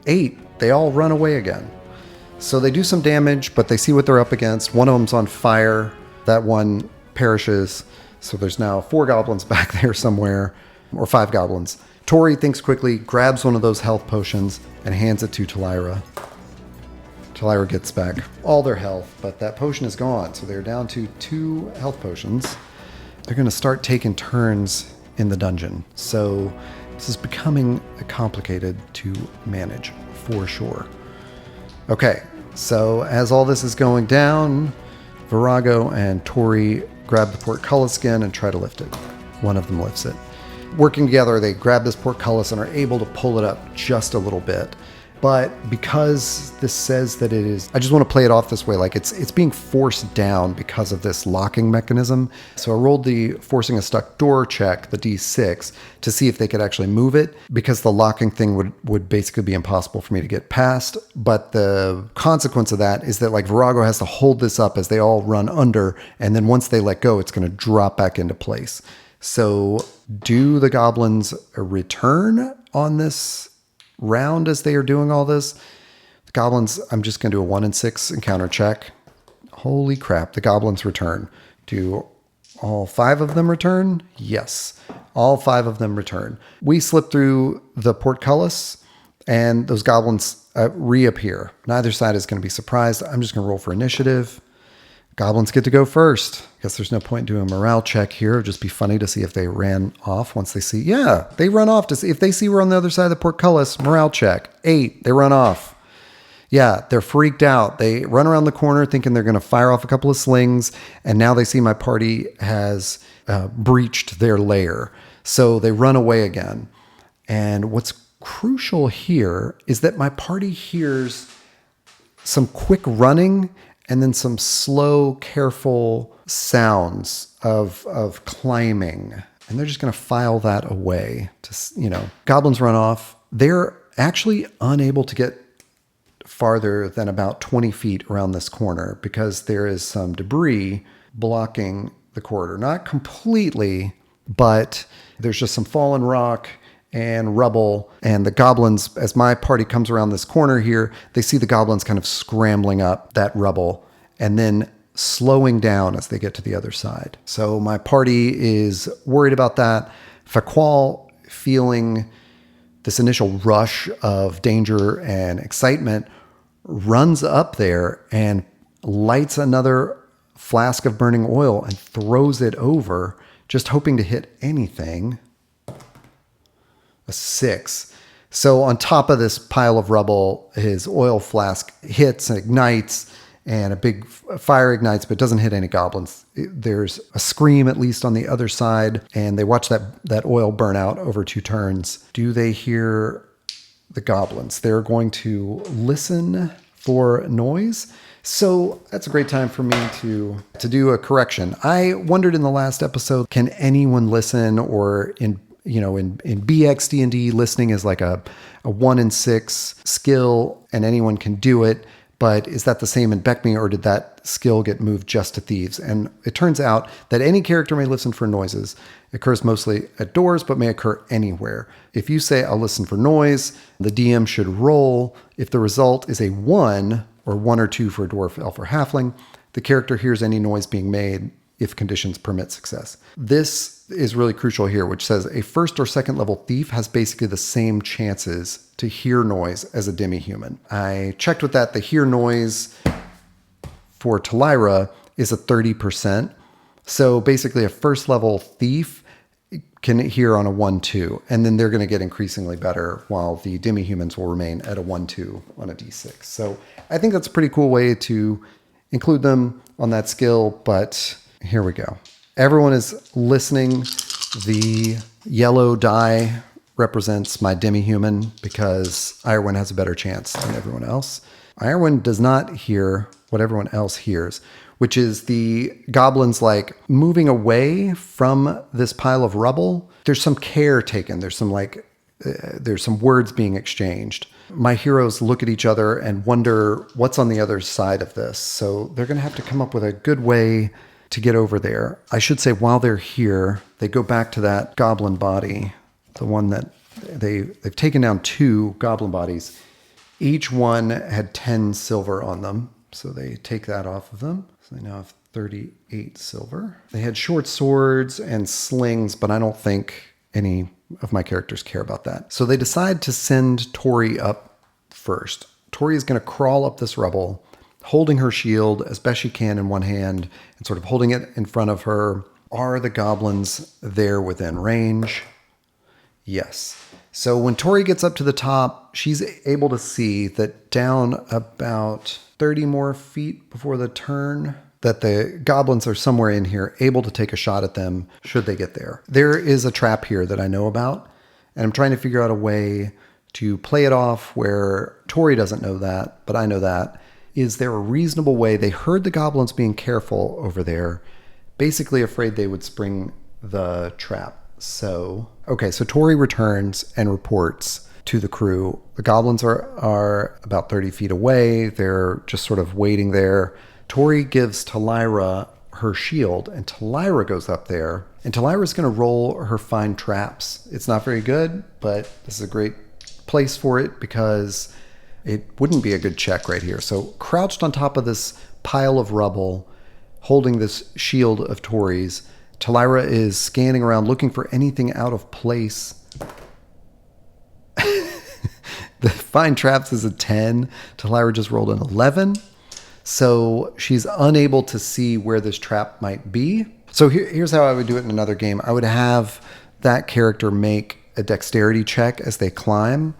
8. They all run away again. So they do some damage, but they see what they're up against. One of them's on fire. That one perishes. So there's now 4 goblins back there somewhere, or 5 goblins. Tori thinks quickly, grabs one of those health potions, and hands it to Talira. Talira gets back all their health, but that potion is gone. So they're down to 2 health potions. They're going to start taking turns in the dungeon. So This is becoming complicated to manage, for sure. Okay, so as all this is going down, Virago and Tori grab the portcullis again and try to lift it. One of them lifts it. Working together, they grab this portcullis and are able to pull it up just a little bit. But because this says that it is, I just want to play it off this way, like it's being forced down because of this locking mechanism. So I rolled the forcing a stuck door check, the D6, to see if they could actually move it, because the locking thing would basically be impossible for me to get past. But the consequence of that is that like Virago has to hold this up as they all run under, and then once they let go, it's going to drop back into place. So do the goblins return on this round as they are doing all this? The goblins, I'm just going to do a 1 in 6 encounter check. Holy crap, the goblins return. Do all 5 of them return? Yes, all 5 of them return. We slip through the portcullis and those goblins reappear. Neither side is going to be surprised. I'm just going to roll for initiative. Goblins get to go first. Guess there's no point doing a morale check here. It'd just be funny to see if they ran off once they see. Yeah, they run off to see if they see we're on the other side of the portcullis. Morale check. 8. They run off. Yeah, they're freaked out. They run around the corner thinking they're going to fire off a couple of slings, and now they see my party has breached their lair. So they run away again. And what's crucial here is that my party hears some quick running and then some slow, careful sounds of climbing. And they're just going to file that away. Goblins run off. They're actually unable to get farther than about 20 feet around this corner because there is some debris blocking the corridor. Not completely, but there's just some fallen rock and rubble, and the goblins, as my party comes around this corner here, they see the goblins kind of scrambling up that rubble and then slowing down as they get to the other side. So my party is worried about that. Faqual, feeling this initial rush of danger and excitement, runs up there and lights another flask of burning oil and throws it over, just hoping to hit anything. A 6. So on top of this pile of rubble, his oil flask hits and ignites, and a big fire ignites, but doesn't hit any goblins. There's a scream, at least on the other side, and they watch that oil burn out over 2 turns. Do they hear the goblins? They're going to listen for noise. So that's a great time for me to do a correction. I wondered in the last episode, can anyone listen? Or in BX D&D, listening is like a 1 in 6 skill and anyone can do it. But is that the same in Beckme, or did that skill get moved just to thieves? And it turns out that any character may listen for noises. It occurs mostly at doors, but may occur anywhere. If you say, I'll listen for noise, the DM should roll. If the result is a 1, or 1 or 2 for a dwarf, elf, or halfling, the character hears any noise being made if conditions permit success. This is really crucial here, which says a 1st or 2nd level thief has basically the same chances to hear noise as a demi-human. I checked with that. The hear noise for Talira is a 30%. So basically a 1st level thief can hear on a 1-2, and then they're going to get increasingly better, while the demi-humans will remain at a 1-2 on a D6. So I think that's a pretty cool way to include them on that skill, but here we go. Everyone is listening. The yellow die represents my demi-human because Irwin has a better chance than everyone else. Irwin does not hear what everyone else hears, which is the goblins like moving away from this pile of rubble. There's some care taken. There's some words being exchanged. My heroes look at each other and wonder what's on the other side of this. So they're going to have to come up with a good way to get over there. I should say, while they're here, they go back to that goblin body, the one that they've taken down 2 goblin bodies. Each one had 10 silver on them, so they take that off of them. So they now have 38 silver. They had short swords and slings, but I don't think any of my characters care about that. So they decide to send Tori up first. Tori is going to crawl up this rubble, holding her shield as best she can in one hand and sort of holding it in front of her. Are the goblins there within range? Yes. So when Tori gets up to the top, she's able to see that down about 30 more feet before the turn, that the goblins are somewhere in here, able to take a shot at them should they get there. There is a trap here that I know about, and I'm trying to figure out a way to play it off where Tori doesn't know that, but I know that. Is there a reasonable way? They heard the goblins being careful over there, basically afraid they would spring the trap. So Tori returns and reports to the crew. The goblins are about 30 feet away. They're just sort of waiting there. Tori gives Talira her shield, and Talira goes up there, and Talira's going to roll her find traps. It's not very good, but this is a great place for it because it wouldn't be a good check right here. So crouched on top of this pile of rubble, holding this shield of Tori's, Talira is scanning around looking for anything out of place. The find traps is a 10. Talira just rolled an 11. So she's unable to see where this trap might be. So here's how I would do it in another game. I would have that character make a dexterity check as they climb.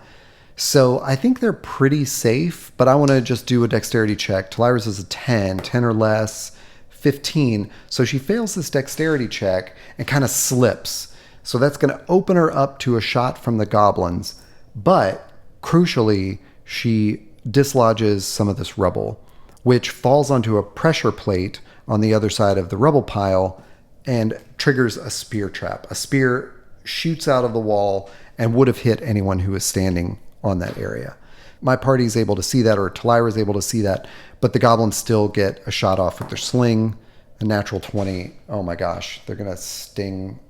So I think they're pretty safe, but I want to just do a dexterity check. Talira's is a 10 or less, 15. So she fails this dexterity check and kind of slips. So that's going to open her up to a shot from the goblins. But crucially, she dislodges some of this rubble, which falls onto a pressure plate on the other side of the rubble pile and triggers a spear trap. A spear shoots out of the wall and would have hit anyone who is standing on that area. My party is able to see that, or Talira is able to see that, but the goblins still get a shot off with their sling. A natural 20. Oh my gosh, they're going to sting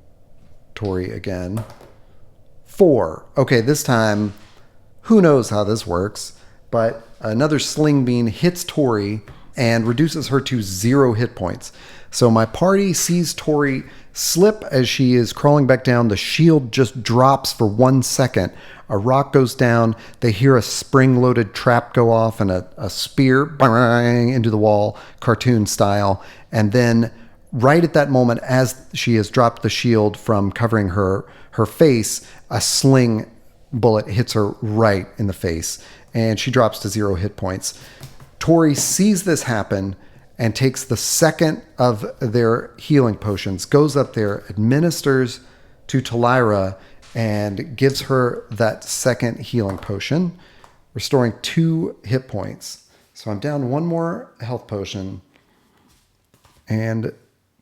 Tori again. 4. Okay, this time, who knows how this works, but another sling bean hits Tori and reduces her to 0 hit points. So my party sees Tori slip as she is crawling back down. The shield just drops for 1 second. A rock goes down. They hear a spring-loaded trap go off and a spear bang into the wall, cartoon style. And then right at that moment, as she has dropped the shield from covering her face, a sling bullet hits her right in the face, and she drops to 0 hit points. Tori sees this happen and takes the second of their healing potions, goes up there, administers to Talira, and gives her that second healing potion, restoring 2 hit points. So I'm down 1 more health potion, and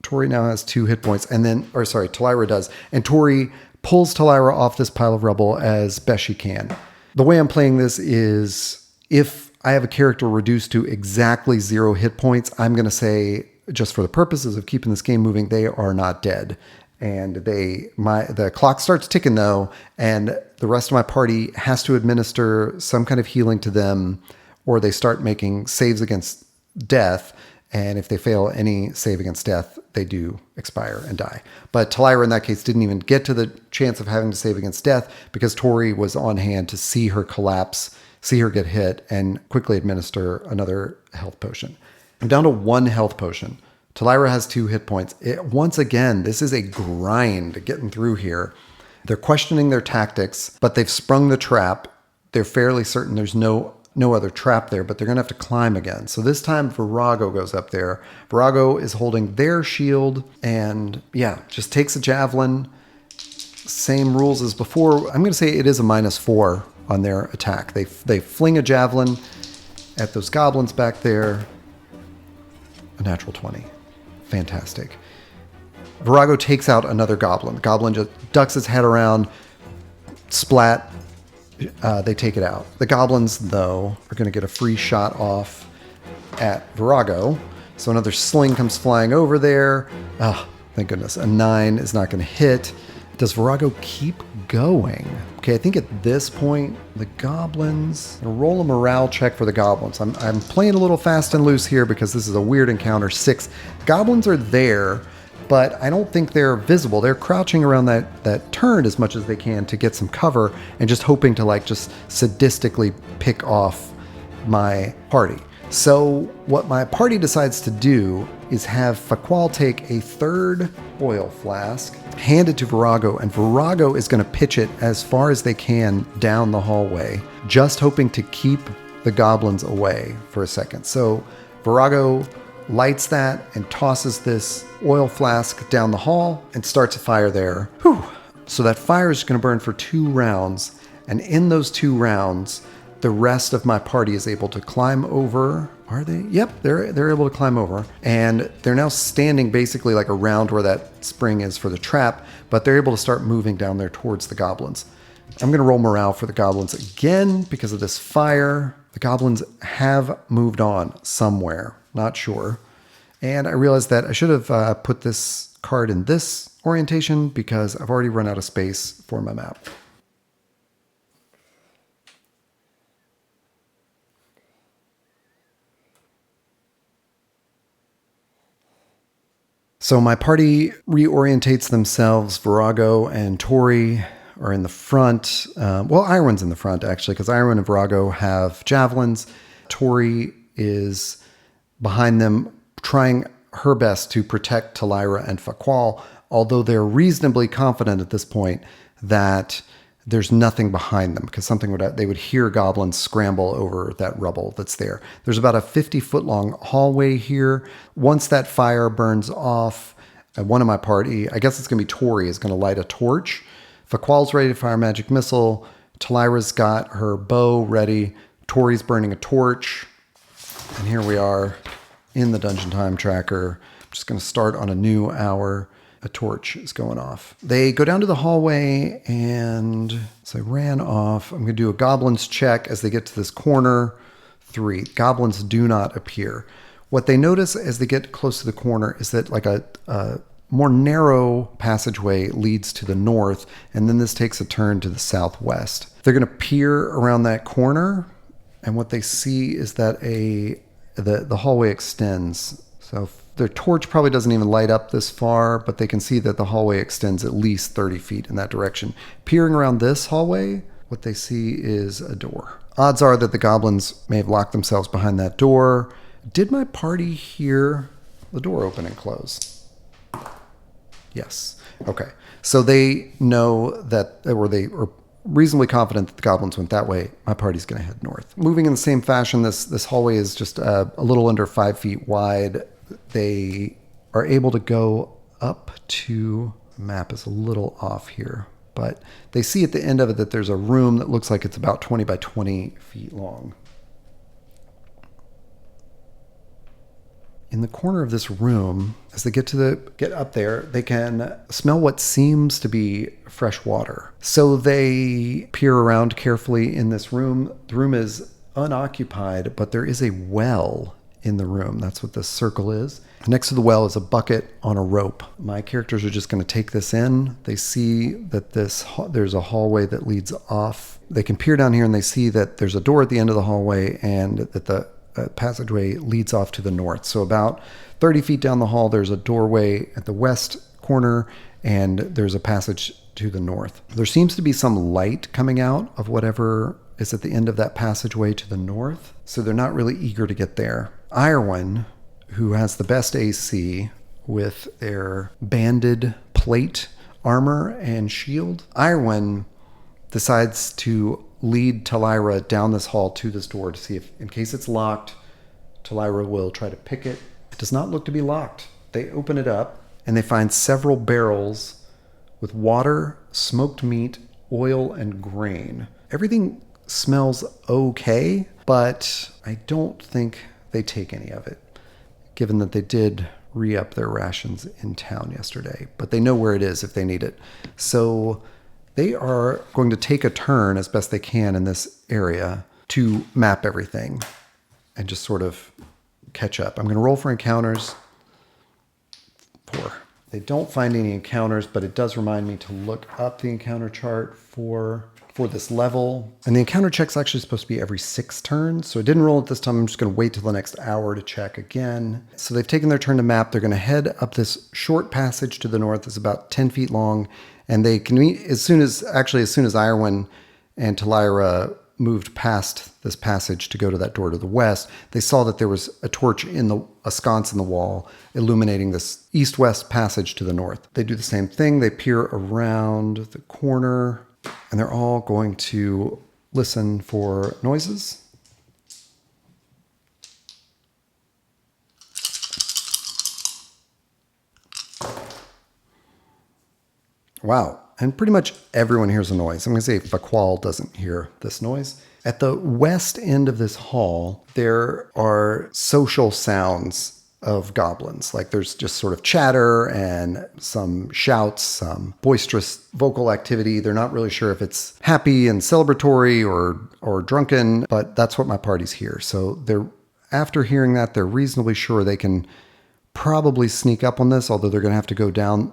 Tori now has 2 hit points. Talira does. And Tori pulls Talira off this pile of rubble as best she can. The way I'm playing this is, if I have a character reduced to exactly 0 hit points, I'm going to say, just for the purposes of keeping this game moving, they are not dead. And the clock starts ticking though, and the rest of my party has to administer some kind of healing to them, or they start making saves against death. And if they fail any save against death, they do expire and die. But Talira in that case didn't even get to the chance of having to save against death because Tori was on hand to see her collapse, see her get hit, and quickly administer another health potion. I'm down to 1 health potion. Talira has 2 hit points. Once again, this is a grind getting through here. They're questioning their tactics, but they've sprung the trap. They're fairly certain there's no other trap there, but they're going to have to climb again. So this time Virago goes up there. Virago is holding their shield and just takes a javelin. Same rules as before. I'm going to say it is a -4 on their attack. They fling a javelin at those goblins back there. A natural 20. Fantastic. Virago takes out another goblin. The goblin just ducks its head around, splat. They take it out. The goblins, though, are going to get a free shot off at Virago. So another sling comes flying over there. Oh, thank goodness. A 9 is not going to hit. Does Virago keep going? Okay, I think at this point, the goblins... I'm going to roll a morale check for the goblins. I'm playing a little fast and loose here because this is a weird encounter. 6. Goblins are there, but I don't think they're visible. They're crouching around that turn as much as they can to get some cover and just hoping to just sadistically pick off my party. So what my party decides to do is have Faqual take a third oil flask, hand it to Virago, and Virago is going to pitch it as far as they can down the hallway, just hoping to keep the goblins away for a second. So Virago lights that and tosses this oil flask down the hall and starts a fire there. Whew. So that fire is going to burn for 2 rounds, and in those 2 rounds, the rest of my party is able to climb over. Are they? Yep, they're able to climb over. And they're now standing basically like around where that spring is for the trap, but they're able to start moving down there towards the goblins. I'm going to roll morale for the goblins again because of this fire. The goblins have moved on somewhere, not sure. And I realized that I should have put this card in this orientation because I've already run out of space for my map. So my party reorientates themselves. Virago and Tori are in the front. Well, Irwin's in the front, actually, because Irwin and Virago have javelins. Tori is behind them, trying her best to protect Talira and Faqual, although they're reasonably confident at this point that there's nothing behind them, because they would hear goblins scramble over that rubble that's there. There's about a 50-foot long hallway here. Once that fire burns off, one of my party, I guess it's going to be Tori, is going to light a torch. Faqual's ready to fire a magic missile. Talira's got her bow ready. Tori's burning a torch. And here we are in the Dungeon Time Tracker. I'm just going to start on a new hour. A torch is going off. They go down to the hallway, and so I ran off. I'm going to do a goblins check as they get to this corner. 3. Goblins do not appear. What they notice as they get close to the corner is that like a more narrow passageway leads to the north, and then this takes a turn to the southwest. They're going to peer around that corner, and what they see is that the hallway extends. So their torch probably doesn't even light up this far, but they can see that the hallway extends at least 30 feet in that direction. Peering around this hallway, what they see is a door. Odds are that the goblins may have locked themselves behind that door. Did my party hear the door open and close? Yes. Okay. So they know that, or they are reasonably confident that the goblins went that way. My party's going to head north. Moving in the same fashion, this hallway is just a little under 5 feet wide. They are able to go up to, the map is a little off here, but they see at the end of it that there's a room that looks like it's about 20 by 20 feet long. In the corner of this room, as they get up there, they can smell what seems to be fresh water. So they peer around carefully in this room. The room is unoccupied, but there is a well in the room. That's what this circle is. Next to the well is a bucket on a rope. My characters are just going to take this in. They see that there's a hallway that leads off. They can peer down here and they see that there's a door at the end of the hallway and that the passageway leads off to the north. So about 30 feet down the hall, there's a doorway at the west corner and there's a passage to the north. There seems to be some light coming out of whatever is at the end of that passageway to the north. So they're not really eager to get there. Irwin, who has the best AC with their banded plate armor and shield, Irwin decides to lead Talira down this hall to this door to see if, in case it's locked, Talira will try to pick it. It does not look to be locked. They open it up and they find several barrels with water, smoked meat, oil, and grain. Everything smells okay, but I don't think they take any of it, given that they did re-up their rations in town yesterday, but they know where it is if they need it. So they are going to take a turn as best they can in this area to map everything and just sort of catch up. I'm going to roll for encounters. 4. They don't find any encounters, but it does remind me to look up the encounter chart for this level. And the encounter check's actually supposed to be every 6 turns, so I didn't roll it this time. I'm just going to wait till the next hour to check again. So they've taken their turn to map. They're going to head up this short passage to the north. It's about 10 feet long, and they can, as soon as Irwin and Talira moved past this passage to go to that door to the west, they saw that there was a torch a sconce in the wall illuminating this east-west passage to the north. They do the same thing. They peer around the corner, and they're all going to listen for noises. Wow. And pretty much everyone hears a noise. I'm going to say Faqual doesn't hear this noise. At the west end of this hall, there are social sounds of goblins. Like there's just sort of chatter and some shouts, some boisterous vocal activity. They're not really sure if it's happy and celebratory or drunken, but that's what my party's hear. So after hearing that, they're reasonably sure they can probably sneak up on this, although they're going to have to go down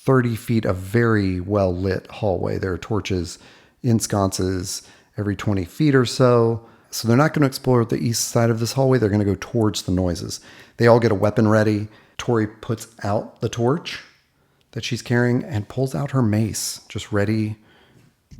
30 feet of very well-lit hallway. There are torches in sconces every 20 feet or so. So they're not going to explore the east side of this hallway. They're going to go towards the noises. They all get a weapon ready. Tori puts out the torch that she's carrying and pulls out her mace, just ready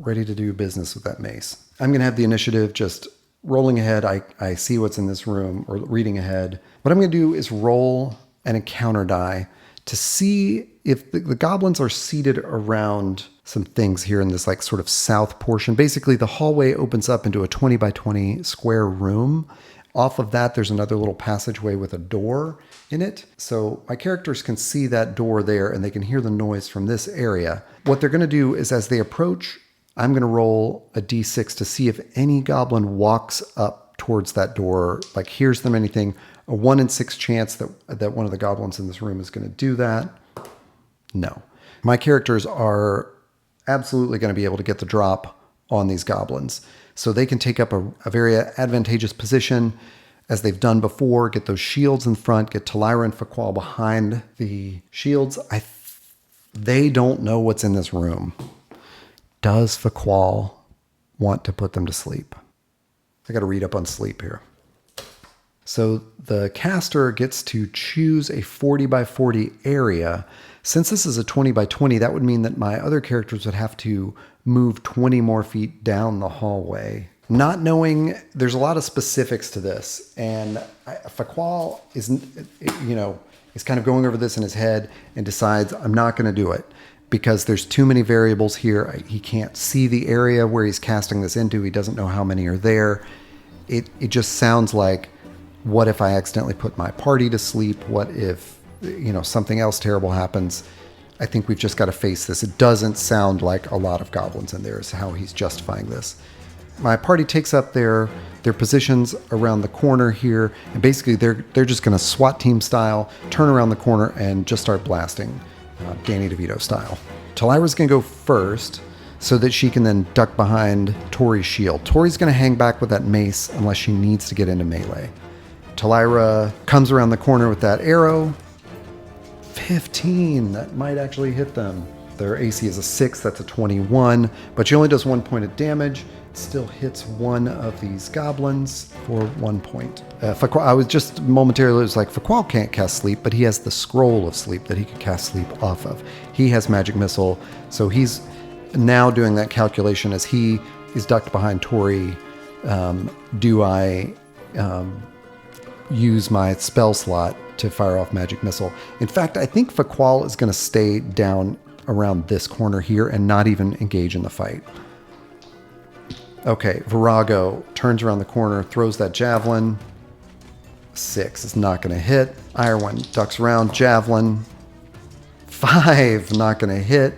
to do business with that mace. I'm going to have the initiative just rolling ahead. I see what's in this room, or reading ahead. What I'm going to do is roll an encounter die to see if the goblins are seated around some things here in this like sort of south portion. Basically, the hallway opens up into a 20 by 20 square room. Off of that, there's another little passageway with a door in it. So my characters can see that door there, and they can hear the noise from this area. What they're going to do is, as they approach, I'm going to roll a d6 to see if any goblin walks up towards that door, like hears them anything. A 1 in 6 chance that one of the goblins in this room is going to do that. No. My characters are absolutely going to be able to get the drop on these goblins. So they can take up a very advantageous position, as they've done before, get those shields in front, get Talira and Faqual behind the shields. They don't know what's in this room. Does Faqual want to put them to sleep? I got to read up on sleep here. So the caster gets to choose a 40 by 40 area. Since this is a 20 by 20, that would mean that my other characters would have to move 20 more feet down the hallway. Not knowing, there's a lot of specifics to this. And Faqual is kind of going over this in his head and decides, I'm not going to do it because there's too many variables here. He can't see the area where he's casting this into. He doesn't know how many are there. It just sounds like, what if I accidentally put my party to sleep? What if, something else terrible happens? I think we've just got to face this. It doesn't sound like a lot of goblins in there is how he's justifying this. My party takes up their positions around the corner here, and basically they're just going to SWAT team style turn around the corner and just start blasting, Danny DeVito style. Talira's going to go first so that she can then duck behind Tori's shield. Tori's going to hang back with that mace unless she needs to get into melee. Talira comes around the corner with that arrow. 15, that might actually hit them. Their AC is a 6, that's a 21, but she only does 1 point of damage. Still hits one of these goblins for 1 point. I was just momentarily, it was like, Faqual can't cast sleep, but he has the scroll of sleep that he could cast sleep off of. He has magic missile, so he's now doing that calculation as he is ducked behind Tori. Do I use my spell slot to fire off magic missile? In fact, I think Faqual is going to stay down around this corner here and not even engage in the fight. Okay, Virago turns around the corner, throws that javelin. 6 is not going to hit. Irwin ducks around, javelin. 5, not going to hit.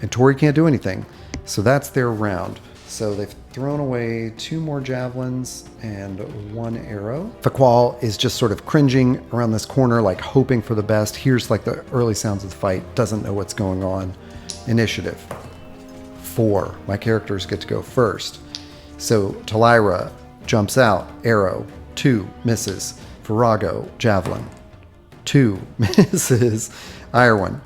And Tori can't do anything. So that's their round. So they've thrown away 2 more javelins and 1 arrow. Faqual is just sort of cringing around this corner, like hoping for the best. Hears like the early sounds of the fight, doesn't know what's going on. Initiative. 4. My characters get to go first. So Talira jumps out, arrow. 2, misses. Virago, javelin. 2, misses. Irwin.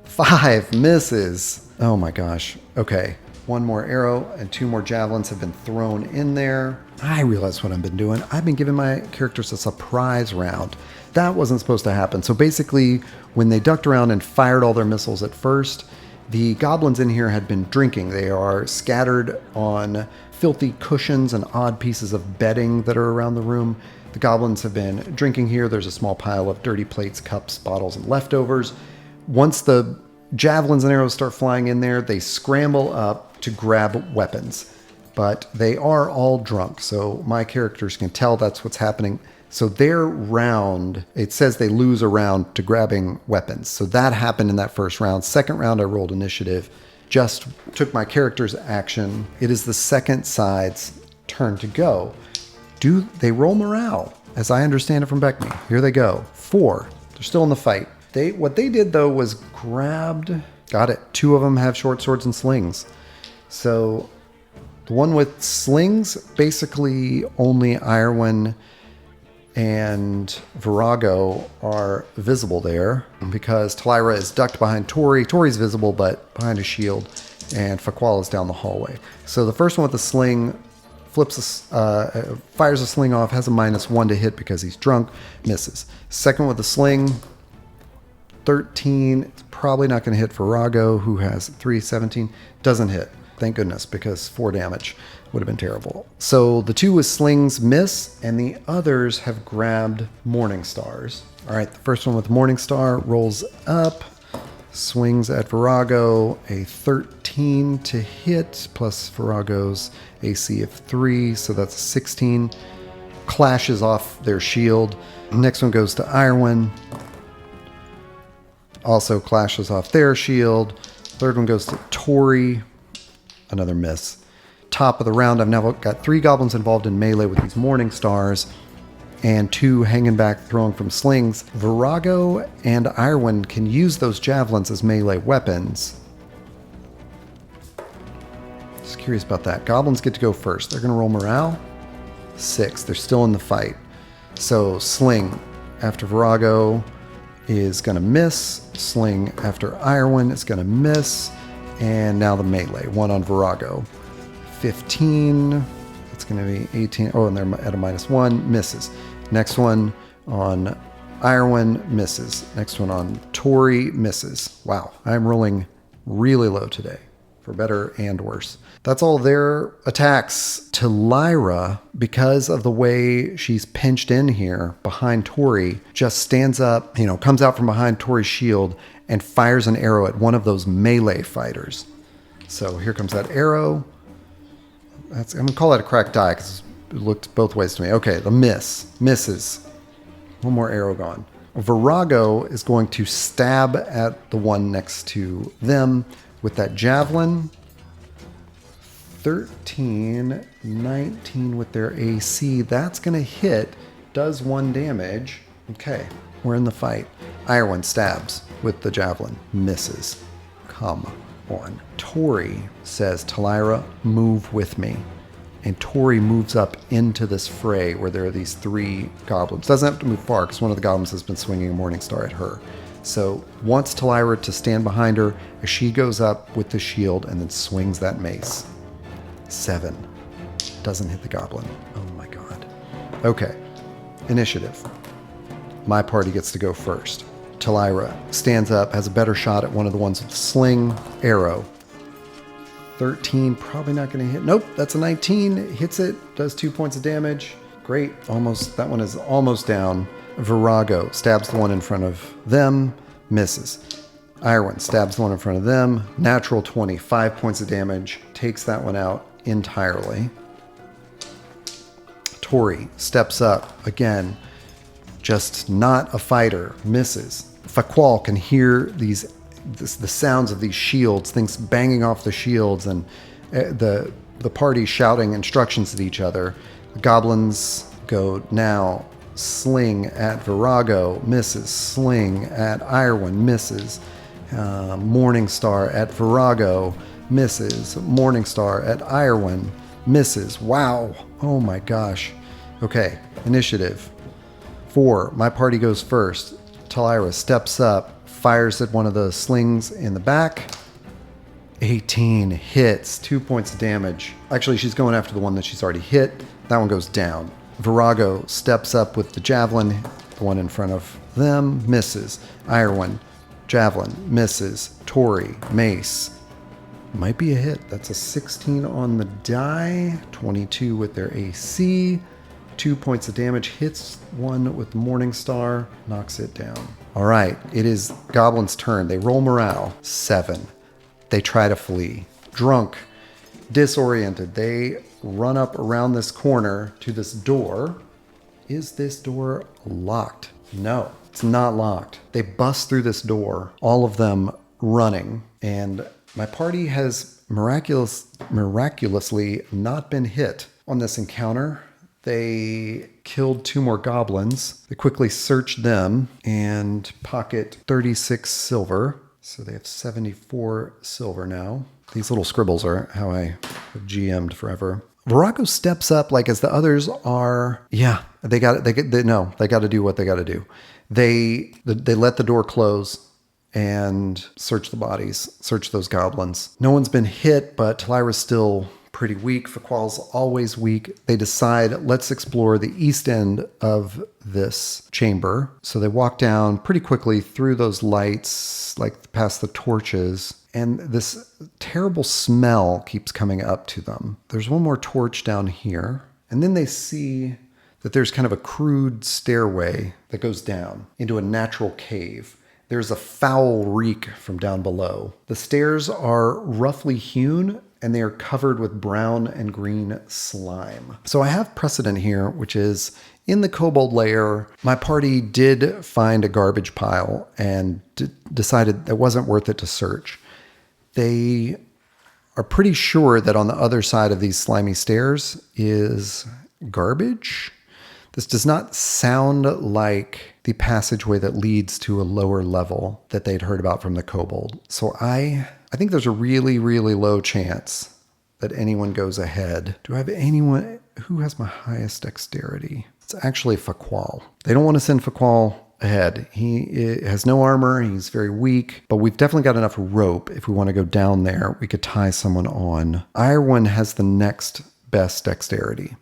5, misses. Oh my gosh. Okay. 1 more arrow and 2 more javelins have been thrown in there. I realize what I've been doing. I've been giving my characters a surprise round. That wasn't supposed to happen. So basically, when they ducked around and fired all their missiles at first, The goblins in here had been drinking. They are scattered on filthy cushions and odd pieces of bedding that are around the room. The goblins have been drinking here. There's a small pile of dirty plates, cups, bottles, and leftovers. Once the javelins and arrows start flying in there, they scramble up to grab weapons. But they are all drunk, so my characters can tell that's what's happening. So their round, it says they lose a round to grabbing weapons. So that happened in that first round. Second round, I rolled initiative. Just took my character's action. It is the second side's turn to go. Do they roll morale? As I understand it from Beckme. Here they go. 4. They're still in the fight. What they did, though, was grabbed... Got it. 2 of them have short swords and slings. So the one with slings, basically only Irwin and Virago are visible there because Talira is ducked behind Tori. Tori's visible, but behind a shield, and Faqual is down the hallway. So the first one with the sling fires a sling off, has a -1 to hit because he's drunk, misses. Second with the sling, 13. It's probably not going to hit Virago, who has 3, 17. Doesn't hit. Thank goodness, because 4 damage would have been terrible. So the 2 with slings miss, and the others have grabbed Morning Stars. All right, the first one with Morning Star rolls up, swings at Virago, a 13 to hit, plus Virago's AC of 3, so that's 16. Clashes off their shield. Next one goes to Irwin. Also clashes off their shield. Third one goes to Tori. Another miss. Top of the round, I've now got 3 goblins involved in melee with these Morning Stars and 2 hanging back throwing from slings. Virago and Irwin can use those javelins as melee weapons. Just curious about that. Goblins get to go first. They're going to roll morale. 6. They're still in the fight. So sling after Virago is going to miss. Sling after Irwin is going to miss. And now the melee. 1 on Virago. 15. That's going to be 18. Oh, and they're at a -1. Misses. Next one on Irwin. Misses. Next one on Tori. Misses. Wow. I'm rolling really low today. For better and worse. That's all their attacks. Talira, because of the way she's pinched in here behind Tori, just stands up, comes out from behind Tori's shield and fires an arrow at one of those melee fighters. So here comes that arrow. I'm going to call that a cracked die because it looked both ways to me. Okay, the misses. One more arrow gone. Virago is going to stab at the one next to them with that javelin. 13, 19 with their AC. That's going to hit. Does 1 damage. Okay, we're in the fight. Irwin stabs with the javelin. Misses. Come on. Tori says, Talira, move with me. And Tori moves up into this fray where there are these 3 goblins. Doesn't have to move far because one of the goblins has been swinging a Morning Star at her. So wants Talira to stand behind her as she goes up with the shield and then swings that mace. 7. Doesn't hit the goblin. Oh my god. Okay. Initiative. My party gets to go first. Talira stands up, has a better shot at one of the ones with the sling arrow. 13, probably not going to hit. Nope, that's a 19. Hits it, does 2 points of damage. Great. Almost. That one is almost down. Virago stabs the one in front of them, misses. Irwin stabs the one in front of them. Natural 20, 5 points of damage. Takes that one out entirely. Tori steps up again. Just not a fighter. Misses. Faqual can hear the sounds of these shields, things banging off the shields, and the party shouting instructions at each other. The goblins go now. Sling at Virago, misses. Sling at Irwin, misses. Morning Star at Virago, misses. Morning Star at Irwin, misses. Wow. Oh my gosh. Okay, initiative. 4. My party goes first. Talira steps up, fires at one of the slings in the back. 18 hits, 2 points of damage. Actually, she's going after the one that she's already hit. That one goes down. Virago steps up with the javelin, the one in front of them, misses. Irwin Javelin, misses. Tori, mace. Might be a hit. That's a 16 on the die. 22 with their AC. 2 points of damage. Hits one with Morningstar. Knocks it down. All right. It is Goblin's turn. They roll morale. 7. They try to flee. Drunk. Disoriented. They run up around this corner to this door. Is this door locked? No, it's not locked. They bust through this door, all of them running, and my party has miraculously not been hit on this encounter. They killed 2 more goblins. They quickly searched them and pocket 36 silver. So they have 74 silver now. These little scribbles are how I have GM'd forever. Virago steps up like as the others are. Yeah, they got to do what they got to do. They let the door close and search the bodies, search those goblins. No one's been hit, but Talira's still pretty weak. Faqual's always weak. They decide, let's explore the east end of this chamber. So they walk down pretty quickly through those lights, like past the torches. And this terrible smell keeps coming up to them. There's one more torch down here. And then they see that there's kind of a crude stairway that goes down into a natural cave. There's a foul reek from down below. The stairs are roughly hewn and they are covered with brown and green slime. So I have precedent here, which is in the kobold lair, my party did find a garbage pile and decided it wasn't worth it to search. They are pretty sure that on the other side of these slimy stairs is garbage. This does not sound like the passageway that leads to a lower level that they'd heard about from the kobold. So I think there's a really, really low chance that anyone goes ahead. Do I have anyone who has my highest dexterity? It's actually Faqual. They don't want to send Faqual ahead. He has no armor. He's very weak, but we've definitely got enough rope. If we want to go down there, we could tie someone on. Irwin has the next best dexterity.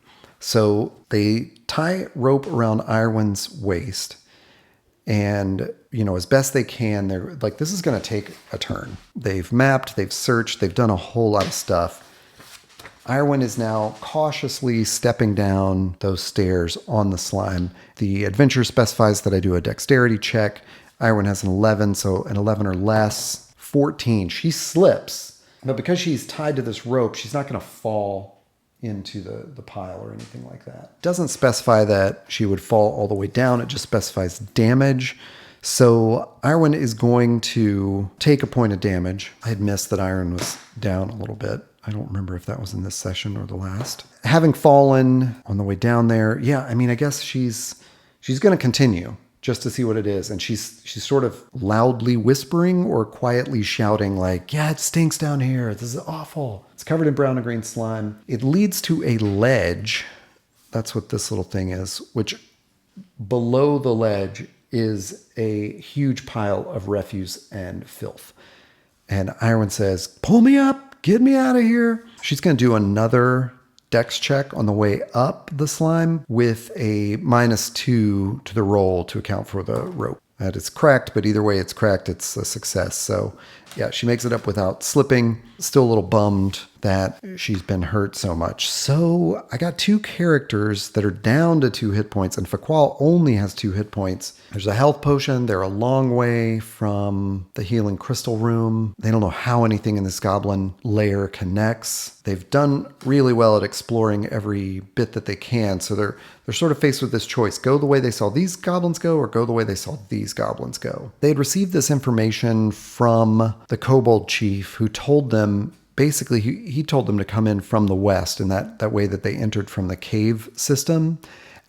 So they tie rope around Irwin's waist and, as best they can, they're like, this is going to take a turn. They've mapped, they've searched, they've done a whole lot of stuff. Irwin is now cautiously stepping down those stairs on the slime. The adventure specifies that I do a dexterity check. Irwin has an 11, so an 11 or less. 14. She slips, but because she's tied to this rope, she's not going to fall into the pile or anything like that. It doesn't specify that she would fall all the way down. It just specifies damage. So Irwin is going to take a point of damage. I had missed that Irwin was down a little bit. I don't remember if that was in this session or the last. Having fallen on the way down there, I guess she's going to continue just to see what it is. And she's sort of loudly whispering or quietly shouting like, yeah, it stinks down here. This is awful. It's covered in brown and green slime. It leads to a ledge. That's what this little thing is, which below the ledge is a huge pile of refuse and filth. And Irwin says, pull me up. Get me out of here. She's going to do another dex check on the way up the slime with a -2 to the roll to account for the rope. That is cracked, but either way it's cracked, it's a success. So yeah, she makes it up without slipping. Still a little bummed that she's been hurt so much. So I got 2 characters that are down to 2 hit points, and Faqual only has 2 hit points. There's a health potion. They're a long way from the healing crystal room. They don't know how anything in this goblin lair connects. They've done really well at exploring every bit that they can. So they're sort of faced with this choice. Go the way they saw these goblins go, or go the way they saw these goblins go. They had received this information from the kobold chief, who told them, basically, he told them to come in from the west, and that way that they entered from the cave system,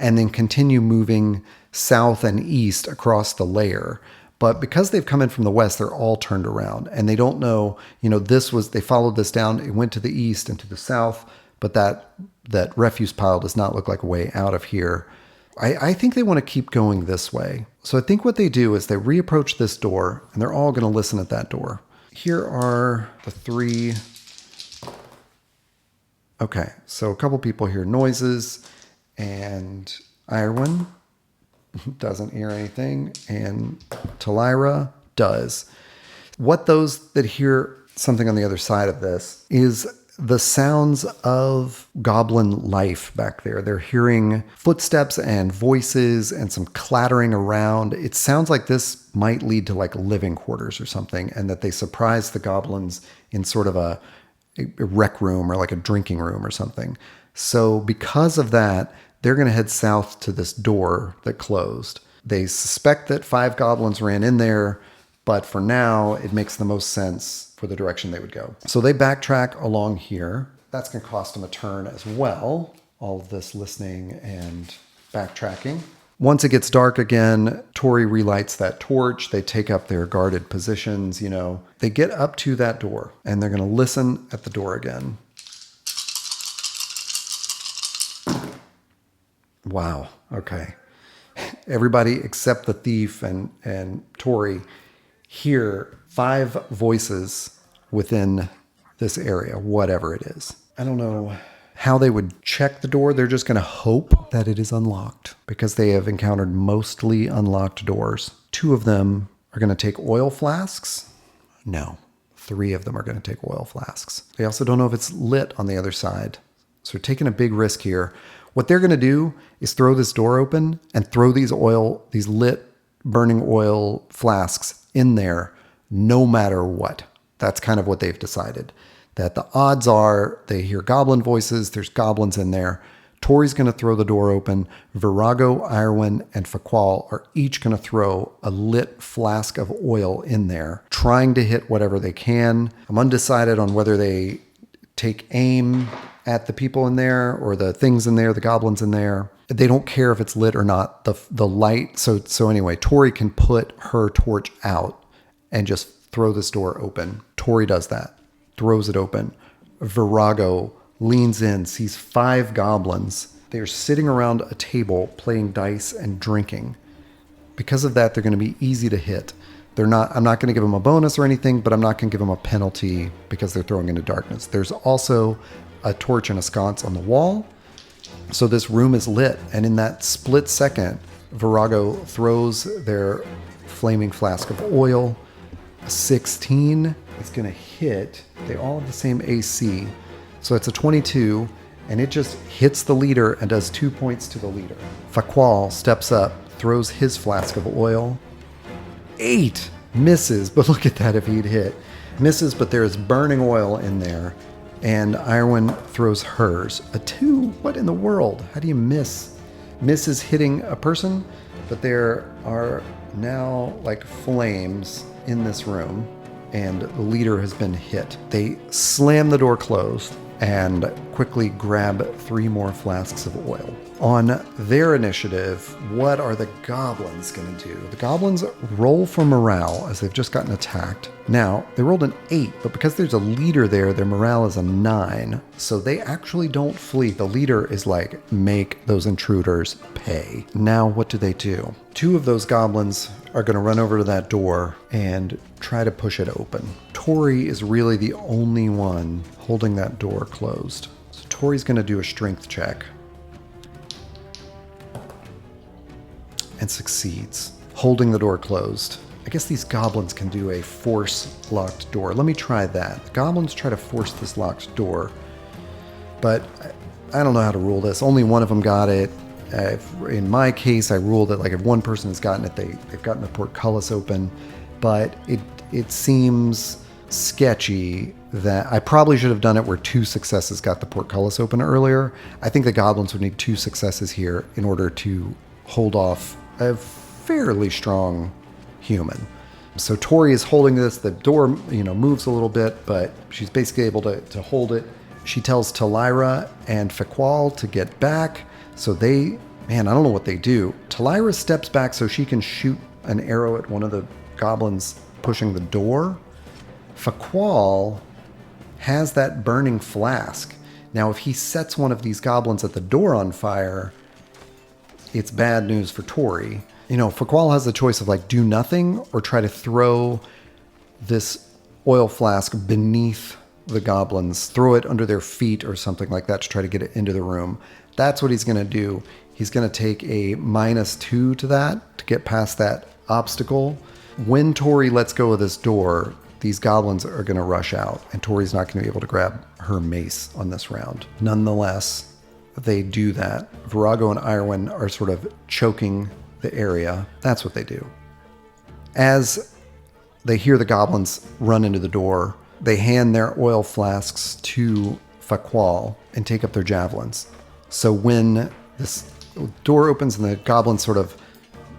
and then continue moving south and east across the lair. But because they've come in from the west, they're all turned around, and they don't know, they followed this down, it went to the east and to the south, but that refuse pile does not look like a way out of here. I think they want to keep going this way. So I think what they do is they reapproach this door, and they're all going to listen at that door. Here are the 3. Okay, so a couple people hear noises, and Irwin doesn't hear anything, and Talira does. What those that hear something on the other side of this is the sounds of goblin life back there. They're hearing footsteps and voices and some clattering around. It sounds like this might lead to like living quarters or something, and that they surprise the goblins in sort of a rec room or like a drinking room or something. So because of that, they're going to head south to this door that closed. They suspect that 5 goblins ran in there, but for now, it makes the most sense for the direction they would go. So they backtrack along here. That's going to cost them a turn as well. All of this listening and backtracking. Once it gets dark again, Tori relights that torch. They take up their guarded positions, They get up to that door, and they're going to listen at the door again. Wow. Okay. Everybody except the thief and Tori hear 5 voices within this area, whatever it is. I don't know how they would check the door. They're just going to hope that it is unlocked because they have encountered mostly unlocked doors. 2 of them are going to take oil flasks. No, 3 of them are going to take oil flasks. They also don't know if it's lit on the other side. So they're taking a big risk here. What they're going to do is throw this door open and throw these lit burning oil flasks in there no matter what. That's kind of what they've decided. That the odds are they hear goblin voices, there's goblins in there. Tori's going to throw the door open. Virago, Irwin, and Faqual are each going to throw a lit flask of oil in there, trying to hit whatever they can. I'm undecided on whether they take aim at the people in there or the things in there, the goblins in there. They don't care if it's lit or not. The light. So anyway, Tori can put her torch out and just throw this door open. Tori does that, throws it open. Virago leans in, sees 5 goblins. They're sitting around a table playing dice and drinking. Because of that, they're going to be easy to hit. I'm not going to give them a bonus or anything, but I'm not going to give them a penalty because they're throwing into darkness. There's also a torch and a sconce on the wall. So this room is lit, and in that split second, Virago throws their flaming flask of oil. A 16 is going to hit. They all have the same AC. So it's a 22, and it just hits the leader and does 2 points to the leader. Faqual steps up, throws his flask of oil. 8 misses, but look at that if he'd hit. Misses, but there is burning oil in there. And Irwin throws hers. A 2? What in the world? How do you miss? Misses hitting a person, but there are now like flames in this room, and the leader has been hit. They slam the door closed and quickly grab 3 more flasks of oil. On their initiative, what are the goblins going to do? The goblins roll for morale as they've just gotten attacked. Now, they rolled an 8, but because there's a leader there, their morale is a 9. So they actually don't flee. The leader is like, make those intruders pay. Now, what do? 2 of those goblins are going to run over to that door and try to push it open. Tori is really the only one holding that door closed. So Tori's going to do a strength check. And succeeds, holding the door closed. I guess these goblins can do a force locked door. Let me try that. The goblins try to force this locked door, but I don't know how to rule this. Only one of them got it. In my case, I ruled it like if one person has gotten it, they've gotten the portcullis open, but it seems sketchy that I probably should have done it where 2 successes got the portcullis open earlier. I think the goblins would need 2 successes here in order to hold off a fairly strong human. So Tori is holding this. The door, moves a little bit, but she's basically able to hold it. She tells Talira and Faqual to get back. So I don't know what they do. Talira steps back so she can shoot an arrow at one of the goblins pushing the door. Faqual has that burning flask. Now, if he sets one of these goblins at the door on fire, it's bad news for Tori. Faqual has the choice of do nothing or try to throw this oil flask beneath the goblins, throw it under their feet or something like that to try to get it into the room. That's what he's going to do. He's going to take a -2 to that to get past that obstacle. When Tori lets go of this door, these goblins are going to rush out, and Tori's not going to be able to grab her mace on this round. Nonetheless, they do that. Virago and Irwin are sort of choking the area. That's what they do. As they hear the goblins run into the door, they hand their oil flasks to Faqual and take up their javelins. So when this door opens and the goblins sort of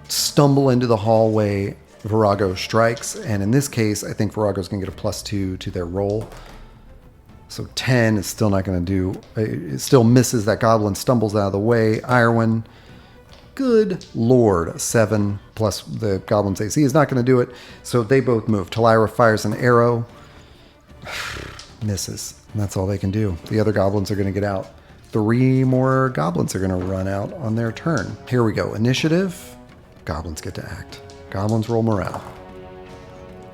stumble into the hallway, Virago strikes, and in this case, I think Virago's going to get a +2 to their roll. So 10 is still not going to do. It still misses. That goblin stumbles out of the way. Irwin, good lord, 7 plus the goblin's AC is not going to do it. So they both move. Talira fires an arrow. Misses. And that's all they can do. The other goblins are going to get out. 3 more goblins are going to run out on their turn. Here we go. Initiative. Goblins get to act. Goblins roll morale.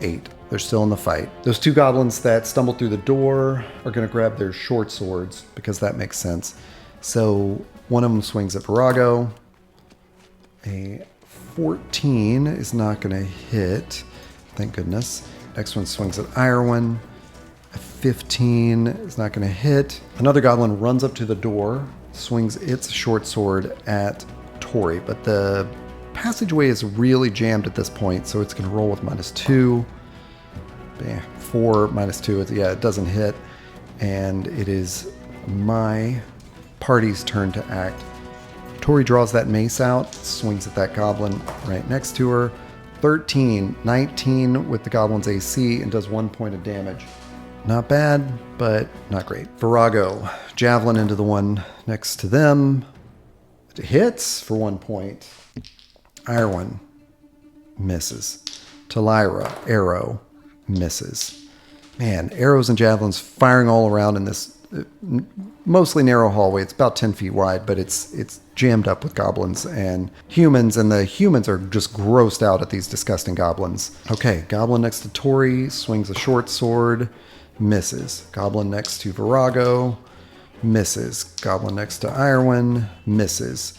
8. They're still in the fight. Those 2 goblins that stumbled through the door are going to grab their short swords because that makes sense. So one of them swings at Virago. A 14 is not going to hit. Thank goodness. Next one swings at Irwin. A 15 is not going to hit. Another goblin runs up to the door, swings its short sword at Tori, but the passageway is really jammed at this point, so it's going to roll with -2. 4 -2. Yeah, it doesn't hit. And it is my party's turn to act. Tori draws that mace out, swings at that goblin right next to her. 13, 19 with the goblin's AC, and does 1 point of damage. Not bad, but not great. Virago, javelin into the one next to them. It hits for 1 point. Irwin misses. Talira, arrow, misses. Man, arrows and javelins firing all around in this mostly narrow hallway. It's about 10 feet wide, but it's jammed up with goblins and humans, and the humans are just grossed out at these disgusting goblins. Okay, goblin next to Tori swings a short sword, misses. Goblin next to Virago, misses. Goblin next to Irwin, misses.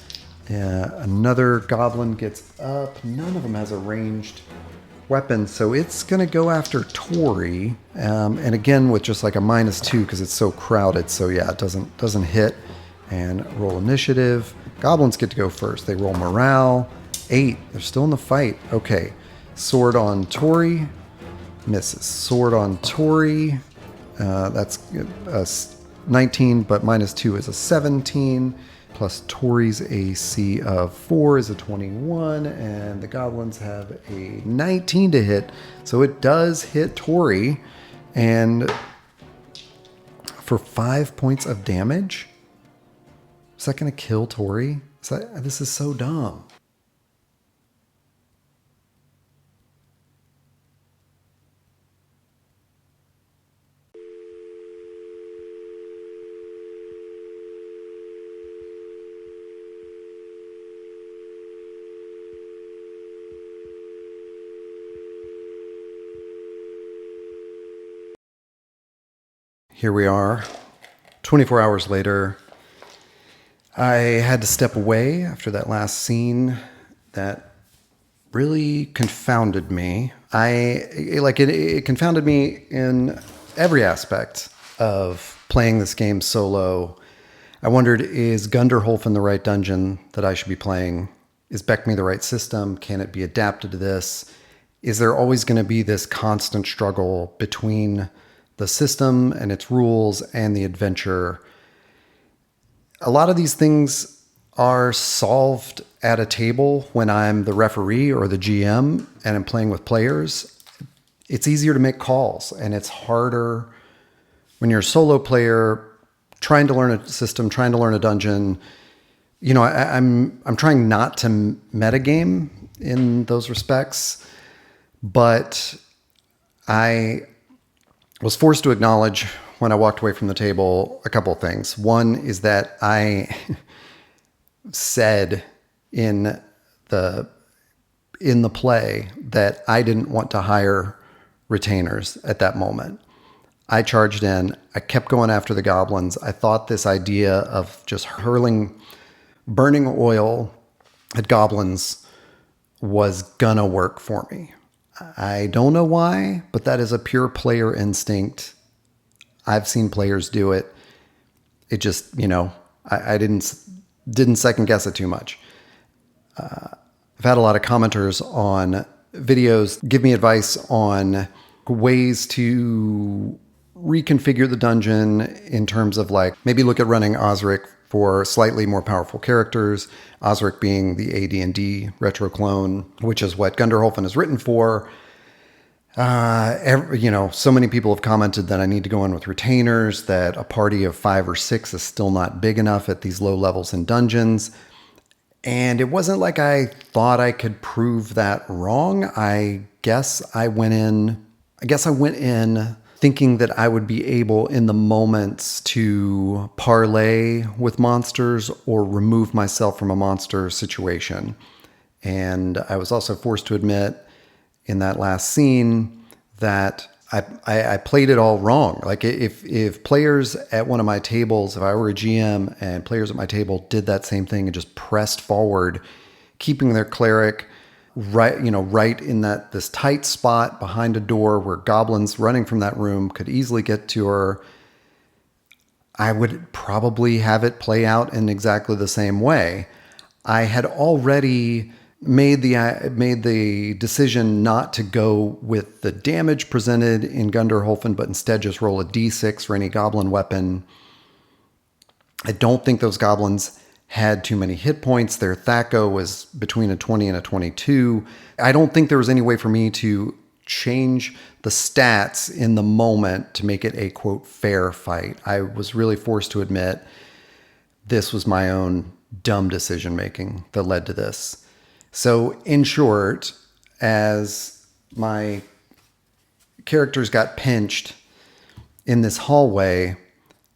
Another goblin gets up. None of them has a ranged weapon, so it's going to go after Tori. And again, with just like a -2 because it's so crowded. So yeah, it doesn't hit. And roll initiative. Goblins get to go first. They roll morale. 8. They're still in the fight. Okay. Sword on Tori. Misses. Sword on Tori. That's a 19, but -2 is a 17. Plus Tori's AC of 4 is a 21, and the goblins have a 19 to hit. So it does hit Tori, and for 5 points of damage? Is that going to kill Tori? This is so dumb. Here we are, 24 hours later. I had to step away after that last scene that really confounded me. It confounded me in every aspect of playing this game solo. I wondered, is Gunderholfen the right dungeon that I should be playing? Is Beckme the right system? Can it be adapted to this? Is there always going to be this constant struggle between the system and its rules and the adventure? A lot of these things are solved at a table when I'm the referee or the GM and I'm playing with players. It's easier to make calls, and it's harder when you're a solo player trying to learn a system, trying to learn a dungeon. You know, I'm trying not to metagame in those respects, but I was forced to acknowledge when I walked away from the table a couple of things. One is that I said in the play that I didn't want to hire retainers at that moment. I charged in. I kept going after the goblins. I thought this idea of just hurling burning oil at goblins was gonna work for me. I don't know why, but that is a pure player instinct. I've seen players do it. It just, I didn't second guess it too much. I've had a lot of commenters on videos give me advice on ways to reconfigure the dungeon in terms of like maybe look at running Osric for slightly more powerful characters. Osric being the AD&D retro clone, which is what Gunderholfen is written for. So many people have commented that I need to go in with retainers, that a party of 5 or 6 is still not big enough at these low levels in dungeons. And it wasn't like I thought I could prove that wrong. I guess I went in thinking that I would be able in the moments to parlay with monsters or remove myself from a monster situation. And I was also forced to admit in that last scene that I played it all wrong. Like if players at one of my tables, if I were a GM and players at my table did that same thing and just pressed forward, keeping their cleric right in this tight spot behind a door where goblins running from that room could easily get to her, I would probably have it play out in exactly the same way. I had already made the decision not to go with the damage presented in Gunderholfen, but instead just roll a d6 for any goblin weapon. I don't think those goblins had too many hit points. Their THAC0 was between a 20 and a 22. I don't think there was any way for me to change the stats in the moment to make it a, quote, fair fight. I was really forced to admit this was my own dumb decision making that led to this. So in short, as my characters got pinched in this hallway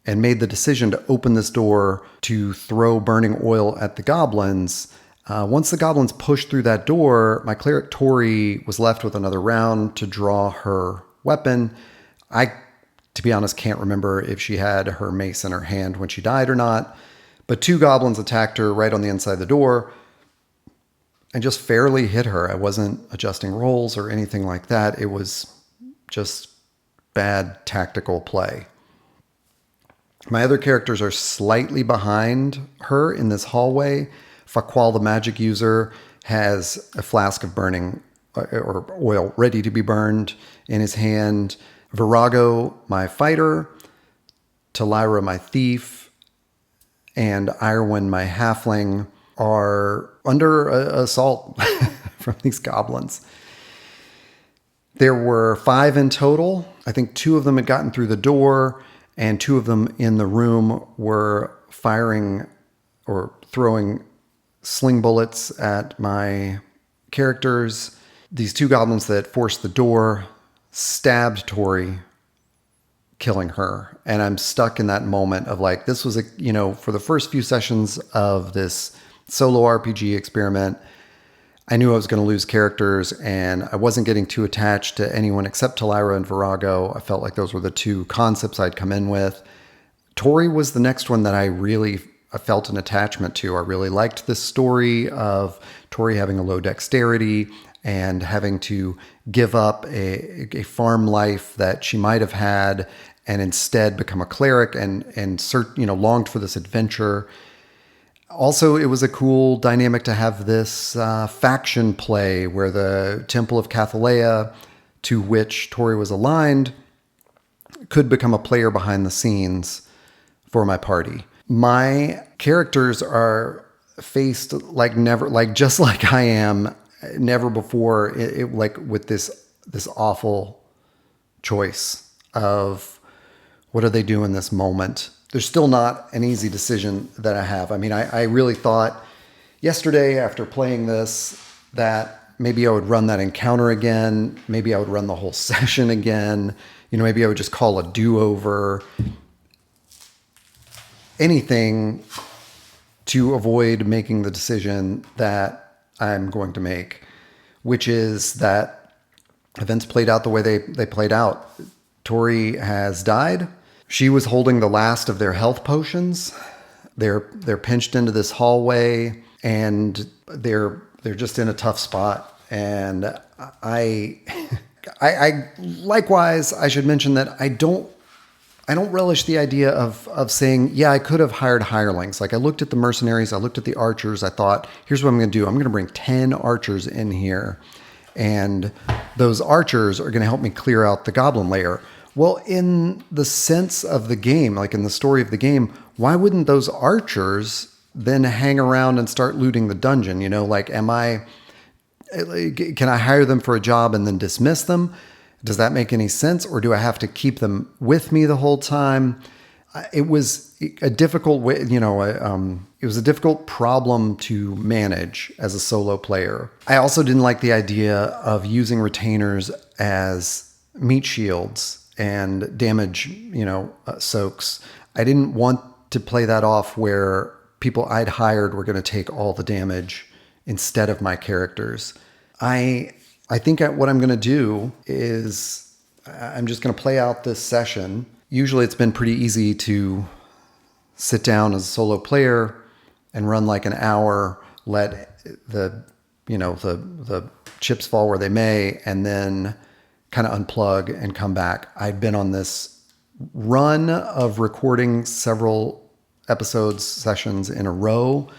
and made the decision to open this door to throw burning oil at the goblins, once the goblins pushed through that door, my cleric Tori was left with another round to draw her weapon. I, to be honest, can't remember if she had her mace in her hand when she died or not, but 2 goblins attacked her right on the inside of the door and just fairly hit her. I wasn't adjusting rolls or anything like that. It was just bad tactical play. My other characters are slightly behind her in this hallway. Faqual, the magic user, has a flask of burning or oil ready to be burned in his hand. Virago, my fighter, Talira, my thief, and Irwin, my halfling, are under assault from these goblins. There were 5 in total. I think 2 of them had gotten through the door, and 2 of them in the room were firing or throwing sling bullets at my characters. These 2 goblins that forced the door stabbed Tori, killing her. And I'm stuck in that moment of like, this was for the first few sessions of this solo RPG experiment, I knew I was going to lose characters, and I wasn't getting too attached to anyone except Talira and Virago. I felt like those were the 2 concepts I'd come in with. Tori was the next one that I felt an attachment to. I really liked this story of Tori having a low dexterity and having to give up a farm life that she might have had and instead become a cleric and longed for this adventure. Also, it was a cool dynamic to have this faction play where the Temple of Cathalea, to which Tori was aligned, could become a player behind the scenes for my party. My characters are faced just like I am, never before, with this awful choice of what do they do in this moment. There's still not an easy decision that I have. I mean, I really thought yesterday after playing this that maybe I would run that encounter again. Maybe I would run the whole session again. Maybe I would just call a do-over. Anything to avoid making the decision that I'm going to make, which is that events played out the way they played out. Tori has died. She was holding the last of their health potions. They're pinched into this hallway, and they're just in a tough spot. And I, I likewise, I should mention that I don't relish the idea of saying, yeah, I could have hired hirelings. Like I looked at the mercenaries, I looked at the archers, I thought, here's what I'm going to do. I'm going to bring 10 archers in here, and those archers are going to help me clear out the goblin lair. Well, in the sense of the game, like in the story of the game, why wouldn't those archers then hang around and start looting the dungeon? You know, like, can I hire them for a job and then dismiss them? Does that make any sense? Or do I have to keep them with me the whole time? It was a difficult way, it was a difficult problem to manage as a solo player. I also didn't like the idea of using retainers as meat shields and damage, soaks. I didn't want to play that off where people I'd hired were going to take all the damage instead of my characters. I think what I'm going to do is I'm just going to play out this session. Usually it's been pretty easy to sit down as a solo player and run like an hour, let the chips fall where they may, and then kind of unplug and come back. I'd been on this run of recording several sessions in a row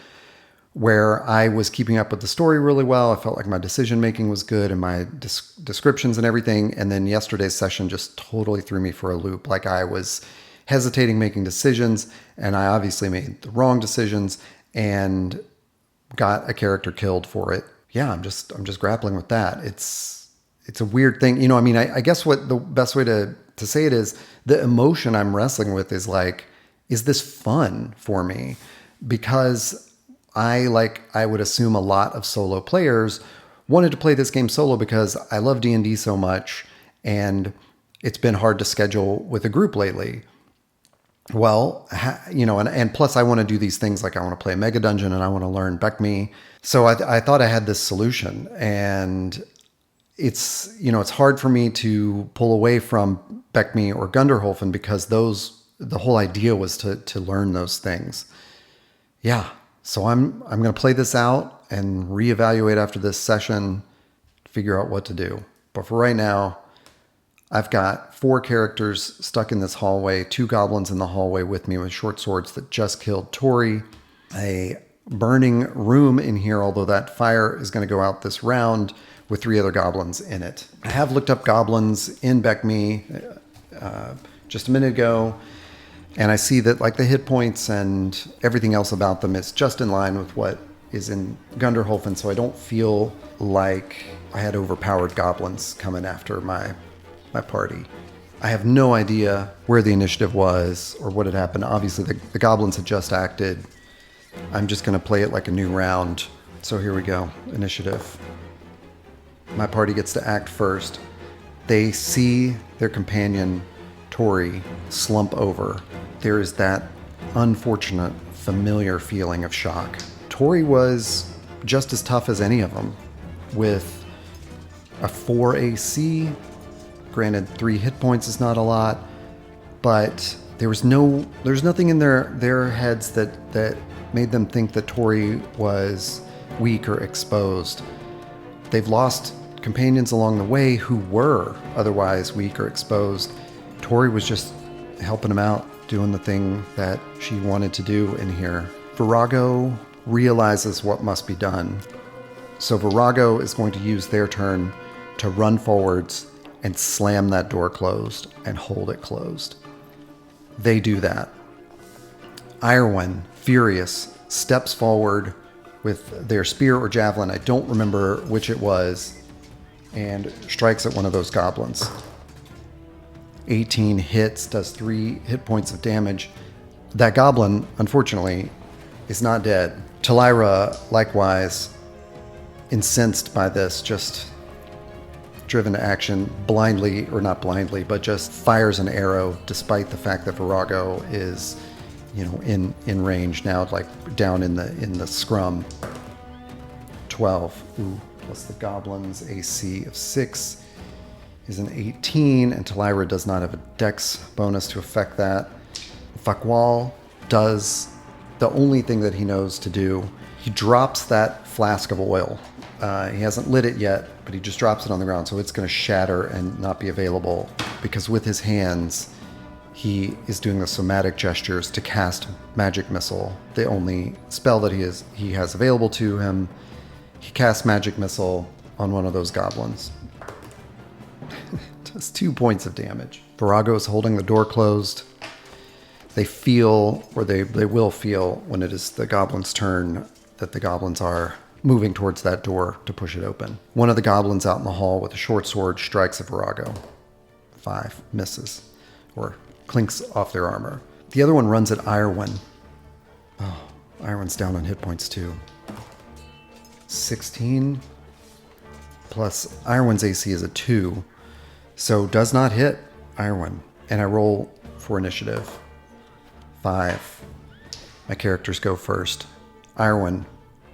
where I was keeping up with the story really well. I felt like my decision making was good and my descriptions and everything. And then yesterday's session just totally threw me for a loop. Like I was hesitating making decisions, and I obviously made the wrong decisions and got a character killed for it. Yeah, I'm just grappling with that. It's a weird thing. I guess what the best way to say it is, the emotion I'm wrestling with is like, is this fun for me? Because I would assume a lot of solo players wanted to play this game solo because I love D&D so much, and it's been hard to schedule with a group lately. Well, and plus I want to do these things, like I want to play a mega dungeon and I want to learn BECMI. So I thought I had this solution, and it's hard for me to pull away from BECMI or Gunderholfen because the whole idea was to learn those things. Yeah. So I'm going to play this out and reevaluate after this session, figure out what to do. But for right now, I've got 4 characters stuck in this hallway, 2 goblins in the hallway with me with short swords that just killed Tori, a burning room in here, although that fire is going to go out this round, with 3 other goblins in it. I have looked up goblins in BECMI just a minute ago, and I see that like the hit points and everything else about them is just in line with what is in Gunderholfen, so I don't feel like I had overpowered goblins coming after my party. I have no idea where the initiative was or what had happened. Obviously, the goblins had just acted. I'm just going to play it like a new round. So here we go. Initiative. My party gets to act first. They see their companion, Tori, slump over. There is that unfortunate, familiar feeling of shock. Tori was just as tough as any of them, with a 4 AC. Granted, 3 hit points is not a lot, but there's nothing in their heads that made them think that Tori was weak or exposed. They've lost companions along the way who were otherwise weak or exposed. Tori was just helping them out, doing the thing that she wanted to do in here. Virago realizes what must be done. So Virago is going to use their turn to run forwards and slam that door closed and hold it closed. They do that. Irwin, furious, steps forward with their spear or javelin, I don't remember which it was, and strikes at one of those goblins. 18 hits, does 3 hit points of damage. That goblin, unfortunately, is not dead. Talira, likewise, incensed by this, just driven to action blindly, or not blindly, but just fires an arrow despite the fact that Virago is, in range now, like down in the scrum. 12. Ooh, plus the goblin's AC of 6 is an 18, and Talira does not have a dex bonus to affect that. Fakwal does the only thing that he knows to do. He drops that flask of oil. He hasn't lit it yet, but he just drops it on the ground, so it's going to shatter and not be available, because with his hands, he is doing the somatic gestures to cast Magic Missile, the only spell that he has available to him. He casts Magic Missile on one of those goblins. Just 2 points of damage. Virago is holding the door closed. They feel, or they will feel, when it is the goblin's turn, that the goblins are moving towards that door to push it open. One of the goblins out in the hall with a short sword strikes at Virago. 5, misses, or clinks off their armor. The other one runs at Irwin. Oh, Irwin's down on hit points too. 16 plus Irwin's AC is a 2, so does not hit Irwin. And I roll for initiative. 5. My characters go first. Irwin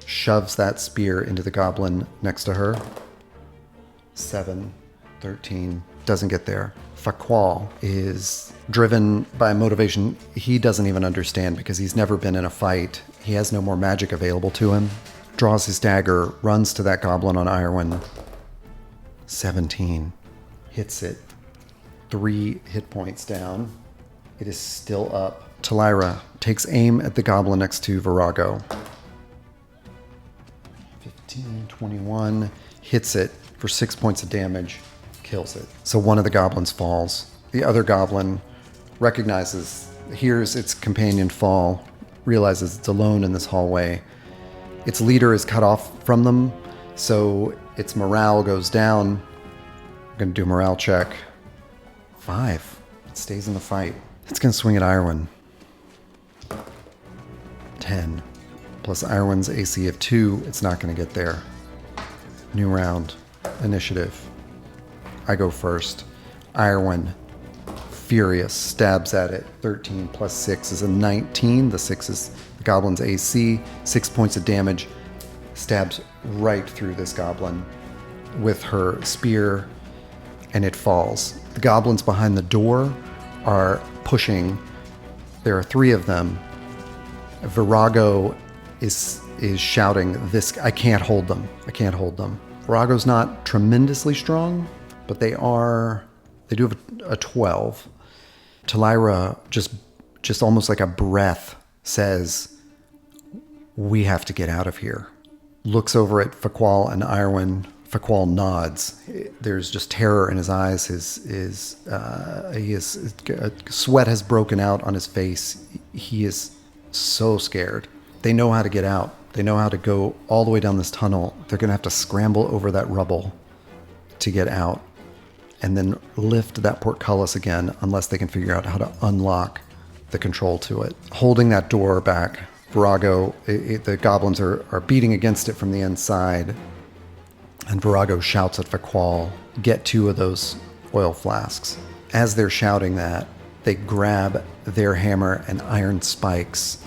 shoves that spear into the goblin next to her. 7, 13, doesn't get there. Faqual is driven by motivation he doesn't even understand, because he's never been in a fight. He has no more magic available to him. Draws his dagger, runs to that goblin on Irwin. 17, hits it. 3 hit points down. It is still up. Talira takes aim at the goblin next to Virago. 15, 21, hits it for 6 points of damage, kills it. So one of the goblins falls. The other goblin hears its companion fall, realizes it's alone in this hallway. Its leader is cut off from them, so its morale goes down. I'm going to do a morale check. 5. It stays in the fight. It's going to swing at Irwin. 10. Plus Irwin's AC of 2, it's not going to get there. New round. Initiative. I go first. Irwin, furious, stabs at it. 13 plus 6 is a 19. The 6 is the goblin's AC. 6 points of damage. Stabs right through this goblin with her spear, and it falls. The goblins behind the door are pushing. There are 3 of them. Virago is shouting, I can't hold them. I can't hold them. Virago's not tremendously strong, but they do have a 12. Talira just almost like a breath says, we have to get out of here. Looks over at Faqual and Irwin. Faqual nods. There's just terror in his eyes. Sweat has broken out on his face. He is so scared. They know how to get out. They know how to go all the way down this tunnel. They're going to have to scramble over that rubble to get out, and then lift that portcullis again unless they can figure out how to unlock the control to it. Holding that door back, Virago, the goblins are beating against it from the inside, and Virago shouts at Faqual, get 2 of those oil flasks. As they're shouting that, they grab their hammer and iron spikes.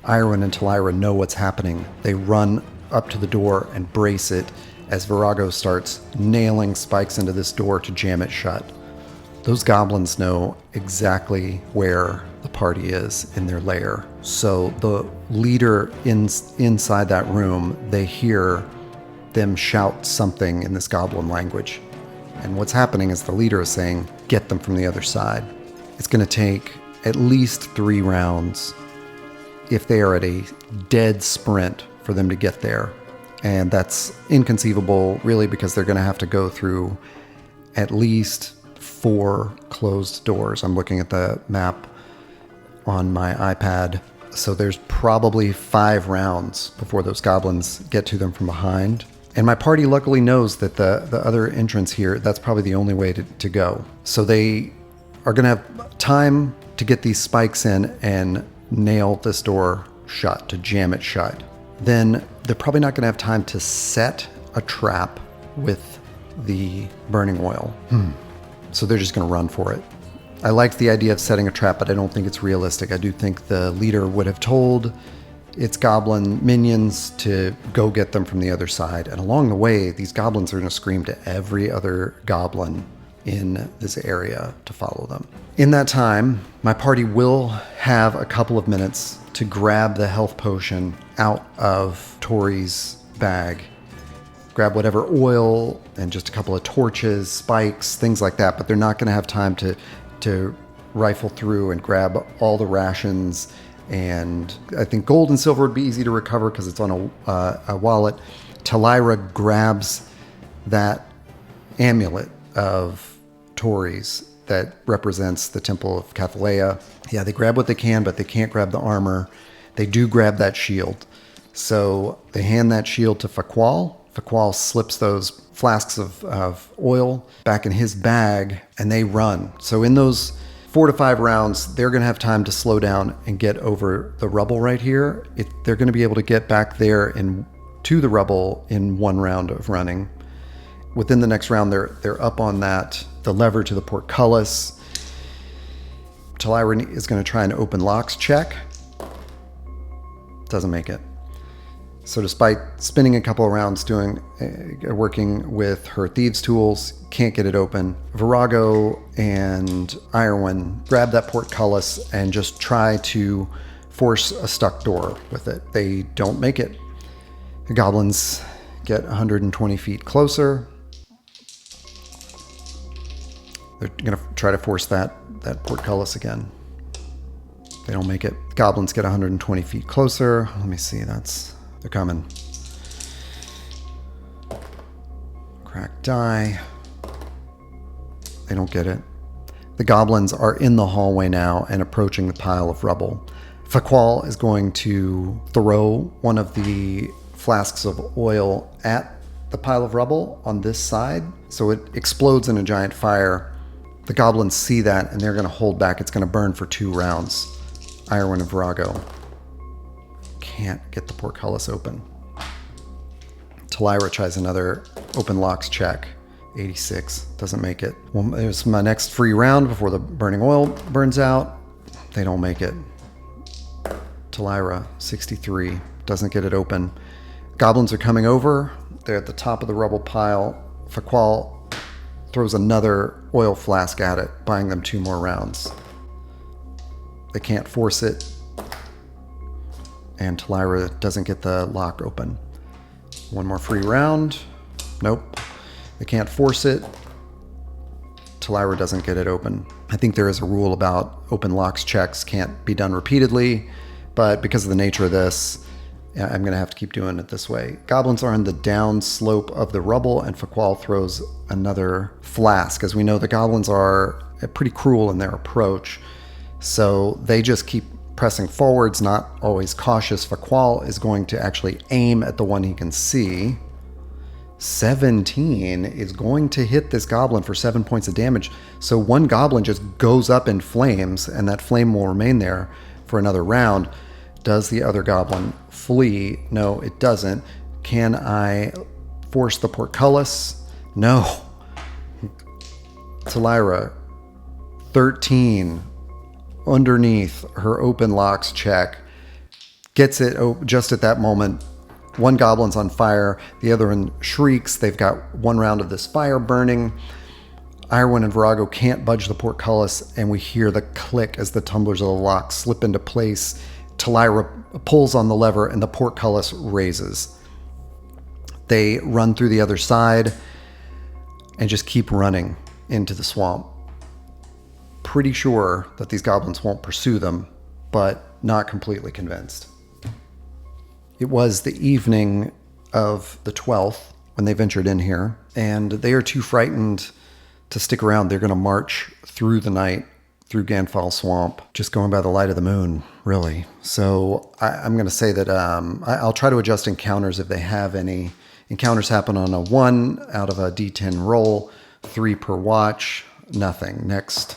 Irwin and Talira know what's happening. They run up to the door and brace it as Virago starts nailing spikes into this door to jam it shut. Those goblins know exactly where the party is in their lair. So the leader inside that room, they hear them shout something in this goblin language. And what's happening is the leader is saying, get them from the other side. It's going to take at least 3 rounds if they are at a dead sprint for them to get there. And that's inconceivable, really, because they're going to have to go through at least 4 closed doors. I'm looking at the map on my iPad. So there's probably 5 rounds before those goblins get to them from behind. And my party luckily knows that the other entrance here, that's probably the only way to go. So they are going to have time to get these spikes in and nail this door shut, to jam it shut. Then they're probably not going to have time to set a trap with the burning oil. So they're just going to run for it. I liked the idea of setting a trap, but I don't think it's realistic. I do think the leader would have told its goblin minions to go get them from the other side. And along the way, these goblins are going to scream to every other goblin in this area to follow them. In that time, my party will have a couple of minutes to grab the health potion out of Tori's bag. Grab whatever oil and just a couple of torches, spikes, things like that, but they're not going to have time to rifle through and grab all the rations. And I think gold and silver would be easy to recover because it's on a wallet. Talira grabs that amulet of Tori's that represents the Temple of Cathalea. Yeah, they grab what they can, but they can't grab the armor. They do grab that shield. So they hand that shield to Faqual. Faqual slips those flasks of oil back in his bag, and they run. So in those 4 to 5 rounds, they're going to have time to slow down and get over the rubble right here. They're going to be able to get back there to the rubble in 1 round of running. Within the next round, they're up on the lever to the portcullis. Talira is going to try and open locks check. Doesn't make it. So despite spinning a couple of rounds working with her thieves' tools, can't get it open. Virago and Irwin grab that portcullis and just try to force a stuck door with it. They don't make it. The goblins get 120 feet closer. They're going to try to force that portcullis again. They don't make it. Goblins get 120 feet closer. Let me see. They're coming. Crack die. They don't get it. The goblins are in the hallway now and approaching the pile of rubble. Faqual is going to throw one of the flasks of oil at the pile of rubble on this side, so it explodes in a giant fire. The goblins see that and they're going to hold back. It's going to burn for 2 rounds. Irwin and Virago can't get the portcullis open. Talira tries another open locks check. 86. Doesn't make it. Well, it was my next free round before the burning oil burns out. They don't make it. Talira, 63. Doesn't get it open. Goblins are coming over. They're at the top of the rubble pile. Faqual throws another oil flask at it, buying them 2 more rounds. They can't force it. And Talira doesn't get the lock open. 1 more free round. Nope. They can't force it. Talira doesn't get it open. I think there is a rule about open locks checks can't be done repeatedly, but because of the nature of this, I'm going to have to keep doing it this way. Goblins are on the down slope of the rubble, and Faqual throws another flask. As we know, the goblins are pretty cruel in their approach, so they just keep pressing forwards, not always cautious. Faqual is going to actually aim at the one he can see. 17 is going to hit this goblin for 7 points of damage. So one goblin just goes up in flames, and that flame will remain there for another round. Does the other goblin flee? No, it doesn't. Can I force the portcullis? No. Talira, 13 underneath her open locks check. Gets it just at that moment. One goblin's on fire, the other one shrieks. They've got 1 round of this fire burning. Irwin and Virago can't budge the portcullis, and we hear the click as the tumblers of the lock slip into place. Talira pulls on the lever, and the portcullis raises. They run through the other side and just keep running into the swamp. Pretty sure that these goblins won't pursue them, but not completely convinced. It was the evening of the 12th when they ventured in here, and they are too frightened to stick around. They're going to march through the night, through Ganfall Swamp, just going by the light of the moon, really. So I'm going to say that I'll try to adjust encounters if they have any. Encounters happen on a 1 out of a D10 roll, 3 per watch, nothing. Next,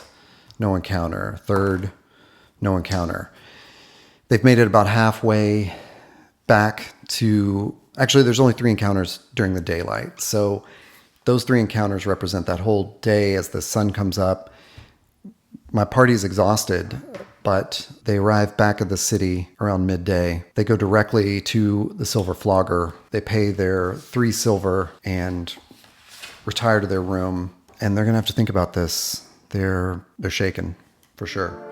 no encounter. Third, no encounter. They've made it about halfway back to... Actually, there's only 3 encounters during the daylight. So those 3 encounters represent that whole day as the sun comes up. My party's exhausted, but they arrive back at the city around midday. They go directly to the Silver Flogger. They pay their 3 silver and retire to their room and they're going to have to think about this. They're shaken for sure.